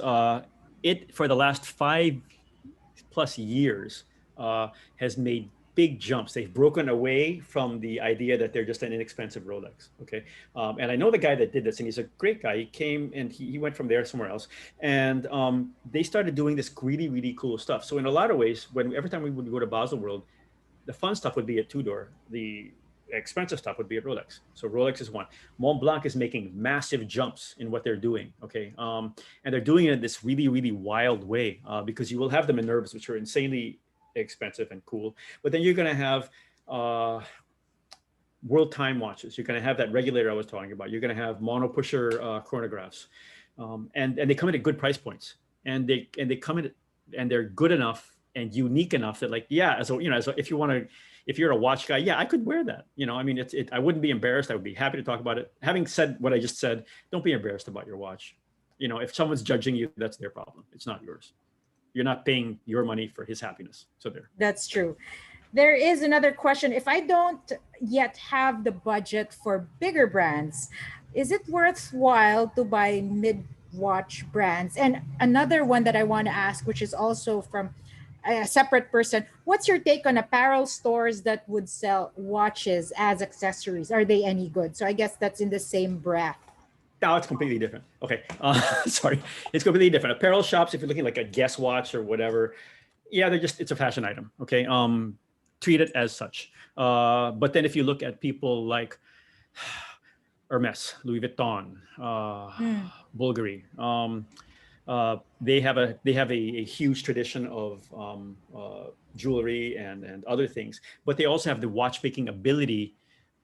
Speaker 2: it, for the last 5+ years, has made big jumps. They've broken away from the idea that they're just an inexpensive Rolex. Okay. And I know the guy that did this, and he's a great guy. He came and he went from there somewhere else. And they started doing this really, really cool stuff. So in a lot of ways, every time we would go to Basel World, the fun stuff would be at two-door. The expensive stuff would be at Rolex. So Rolex is one. Mont Blanc is making massive jumps in what they're doing. Okay, and they're doing it in this really, really wild way because you will have the Minervas, which are insanely expensive and cool, but then you're going to have world time watches. You're going to have that regulator I was talking about. You're going to have mono pusher chronographs, and they come in at good price points, and they come in and they're good enough and unique enough that, like, yeah, if you want to, if you're a watch guy, yeah, I could wear that. I mean, I wouldn't be embarrassed. I would be happy to talk about it. Having said what I just said, don't be embarrassed about your watch. If someone's judging you, that's their problem. It's not yours. You're not paying your money for his happiness. So there.
Speaker 1: That's true. There is another question. If I don't yet have the budget for bigger brands, is it worthwhile to buy mid-watch brands? And another one that I want to ask, which is also from a separate person, what's your take on apparel stores that would sell watches as accessories? Are they any good? So I guess that's in the same breath.
Speaker 2: No, it's completely different. Okay. Sorry. It's completely different. Apparel shops, if you're looking like a Guess watch or whatever, yeah, it's a fashion item. Okay. Treat it as such. But then if you look at people like Hermes, Louis Vuitton, Bulgari, they have a huge tradition of jewelry and other things, but they also have the watchmaking ability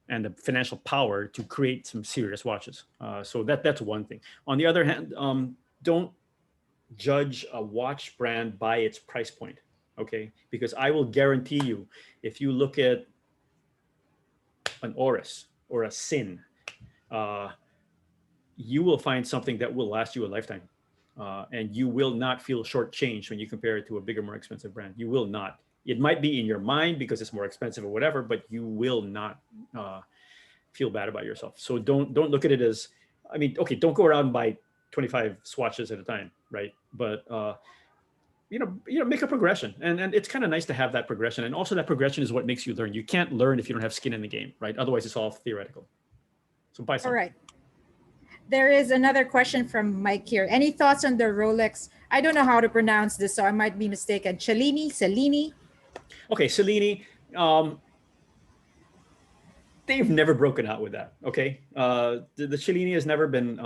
Speaker 2: and the financial power to create some serious watches. So that's one thing. On the other hand, don't judge a watch brand by its price point, okay? Because I will guarantee you, if you look at an Oris or a Sin, you will find something that will last you a lifetime. And you will not feel shortchanged when you compare it to a bigger, more expensive brand. You will not. It might be in your mind because it's more expensive or whatever, but you will not feel bad about yourself. So don't look at it as, I mean, okay, don't go around and buy 25 swatches at a time, right? But make a progression, and it's kind of nice to have that progression. And also that progression is what makes you learn. You can't learn if you don't have skin in the game, right? Otherwise, it's all theoretical. So buy something.
Speaker 1: All right. There is another question from Mike here. Any thoughts on the Rolex? I don't know how to pronounce this, so I might be mistaken. Cellini?
Speaker 2: Okay, Cellini. They've never broken out with that. Okay, the Cellini has never been.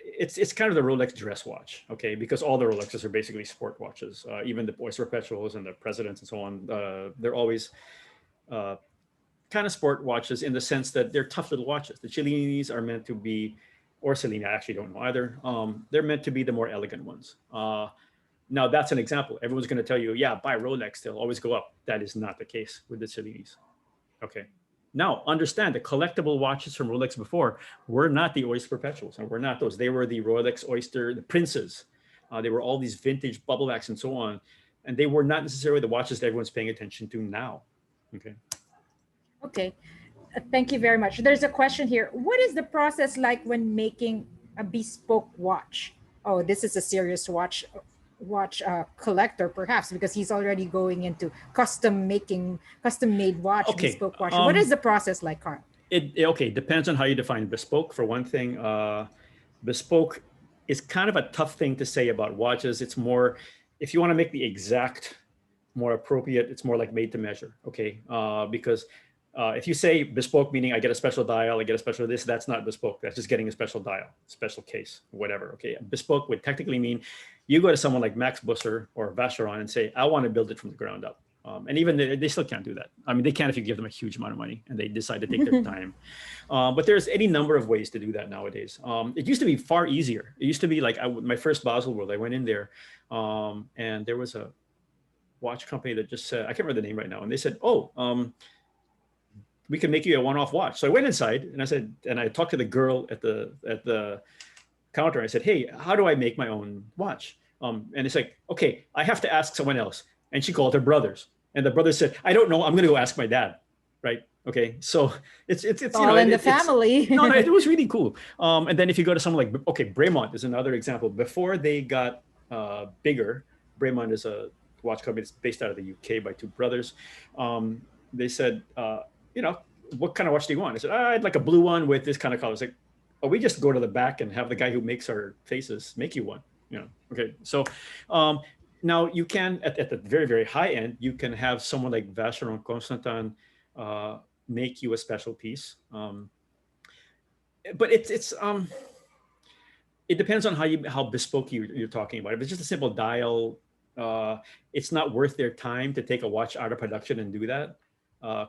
Speaker 2: It's kind of the Rolex dress watch. Okay, because all the Rolexes are basically sport watches. Even the Oyster Perpetuals and the Presidents and so on. They're always kind of sport watches in the sense that they're tough little watches. The Cellinis are meant to be, or Cellini, I actually don't know either. They're meant to be the more elegant ones. Now that's an example. Everyone's going to tell you, yeah, buy Rolex, they'll always go up. That is not the case with the Cellinis. Okay. Now understand the collectible watches from Rolex before were not the Oyster Perpetuals, and were not those. They were the Rolex Oyster, the Princes. They were all these vintage bubble backs and so on. And they were not necessarily the watches that everyone's paying attention to now. Okay.
Speaker 1: Okay. Thank you very much. There's a question here. What is the process like when making a bespoke watch? Oh, this is a serious watch collector, perhaps, because he's already going into custom made watch,
Speaker 2: Okay.
Speaker 1: bespoke watch. What is the process like, Carl?
Speaker 2: Okay, depends on how you define bespoke. For one thing, bespoke is kind of a tough thing to say about watches. It's more, if you want to make the exact more appropriate, it's more like made to measure. Okay, because If you say bespoke, meaning I get a special dial, I get a special this, that's not bespoke. That's just getting a special dial, special case, whatever. Okay. Bespoke would technically mean you go to someone like Max Busser or Vacheron and say, I want to build it from the ground up. And even they still can't do that. I mean, they can if you give them a huge amount of money and they decide to take their time. But there's any number of ways to do that nowadays. It used to be far easier. It used to be like my first Basel World, I went in there and there was a watch company that just said, I can't remember the name right now. And they said, oh, we can make you a one-off watch. So I went inside and I said, and I talked to the girl at the counter. I said, hey, how do I make my own watch? And it's like, okay, I have to ask someone else. And she called her brothers. And the brother said, I don't know. I'm going to go ask my dad. Right. Okay. So it's
Speaker 1: all in the family.
Speaker 2: No, it was really cool. And then if you go to someone like, okay, Bremont is another example. Before they got bigger, Bremont is a watch company that's based out of the UK by two brothers. They said, what kind of watch do you want? I said, I'd like a blue one with this kind of color. It's like, oh, we just go to the back and have the guy who makes our faces make you one. Okay. So now you can, at the very, very high end, you can have someone like Vacheron Constantin make you a special piece. But it depends on how bespoke you're talking about. If it's just a simple dial, it's not worth their time to take a watch out of production and do that.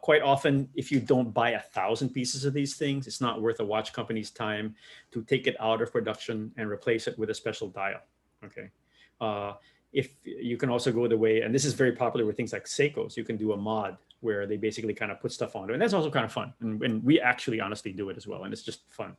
Speaker 2: Quite often, if you don't buy 1,000 pieces of these things, it's not worth a watch company's time to take it out of production and replace it with a special dial. Okay. If you can also go the way, and this is very popular with things like Seikos, you can do a mod where they basically kind of put stuff on it, and that's also kind of fun. And we actually honestly do it as well, and it's just fun.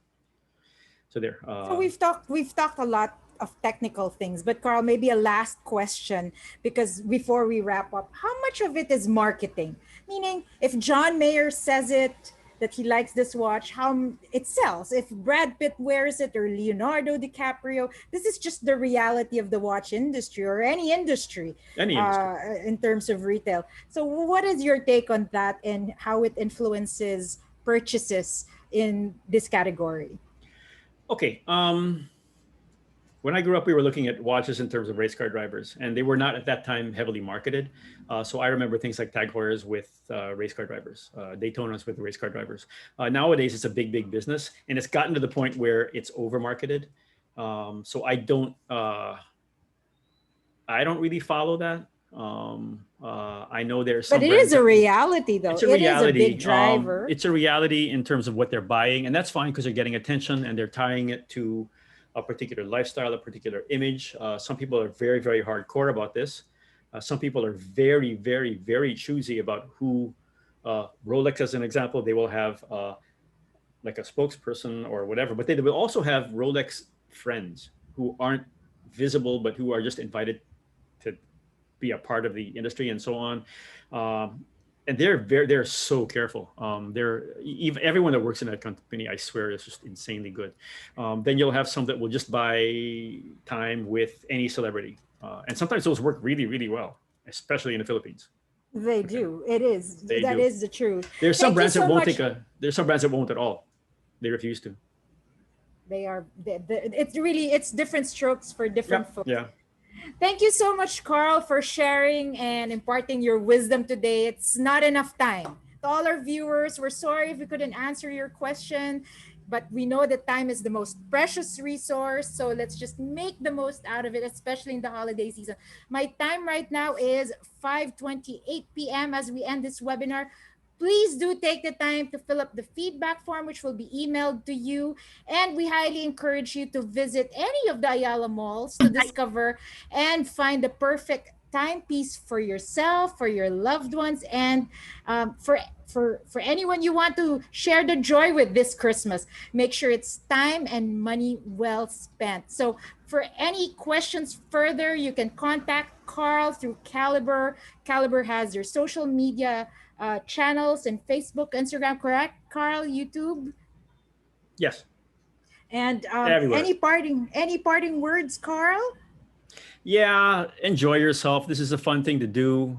Speaker 2: So there.
Speaker 1: So we've talked a lot of technical things, but Carl, maybe a last question, because before we wrap up, how much of it is marketing? Meaning, if John Mayer says it, that he likes this watch, how it sells. If Brad Pitt wears it or Leonardo DiCaprio, this is just the reality of the watch industry or any industry. In terms of retail. So what is your take on that and how it influences purchases in this category?
Speaker 2: Okay. When I grew up, we were looking at watches in terms of race car drivers, and they were not at that time heavily marketed. So I remember things like Tag Heuers with race car drivers, Daytonas with race car drivers. Nowadays, it's a big, big business, and it's gotten to the point where it's over marketed. So I don't really follow that. I know there's some,
Speaker 1: but it is a reality, though.
Speaker 2: It's a reality.
Speaker 1: It is a big driver.
Speaker 2: It's a reality in terms of what they're buying, and that's fine because they're getting attention and they're tying it to a particular lifestyle, a particular image. Some people are very, very hardcore about this. Some people are very, very, very choosy about who. Rolex, as an example, they will have like a spokesperson or whatever, but they will also have Rolex friends who aren't visible, but who are just invited to be a part of the industry and so on. And they're so careful. Everyone that works in that company, I swear, is just insanely good. Then you'll have some that will just buy time with any celebrity, and sometimes those work really, really well, especially in the Philippines.
Speaker 1: They do. It is. That is the truth.
Speaker 2: There's some brands that won't There's some brands that won't at all. They refuse to.
Speaker 1: They are. It's different strokes for different folks.
Speaker 2: Yeah.
Speaker 1: Thank you so much, Carl, for sharing and imparting your wisdom today. It's not enough time. To all our viewers, we're sorry if we couldn't answer your question, but we know that time is the most precious resource. So let's just make the most out of it, especially in the holiday season. My time right now is 5:28 p.m. as we end this webinar. Please do take the time to fill up the feedback form, which will be emailed to you. And we highly encourage you to visit any of the Ayala Malls to discover and find the perfect timepiece for yourself, for your loved ones, and for anyone you want to share the joy with this Christmas. Make sure it's time and money well spent. So for any questions further, you can contact Carl through Calibre. Calibre has your social media channels and Facebook, Instagram, correct, Carl? YouTube?
Speaker 2: Yes.
Speaker 1: And any parting words, Carl?
Speaker 2: Yeah, enjoy yourself. This is a fun thing to do.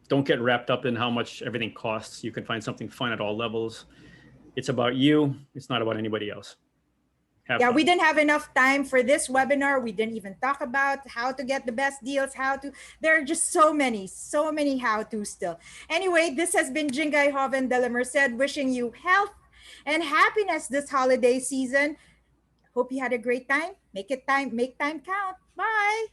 Speaker 2: Don't get wrapped up in how much everything costs. You can find something fun at all levels. It's about you. It's not about anybody else. Have
Speaker 1: Yeah, we
Speaker 2: fun.
Speaker 1: didn't have enough time for this webinar. We didn't even talk about how to get the best deals, how to, there are just so many how to still. Anyway, this has been Jingay Hoven de la Merced wishing you health and happiness this holiday season. Hope you had a great time. Make time count. Bye.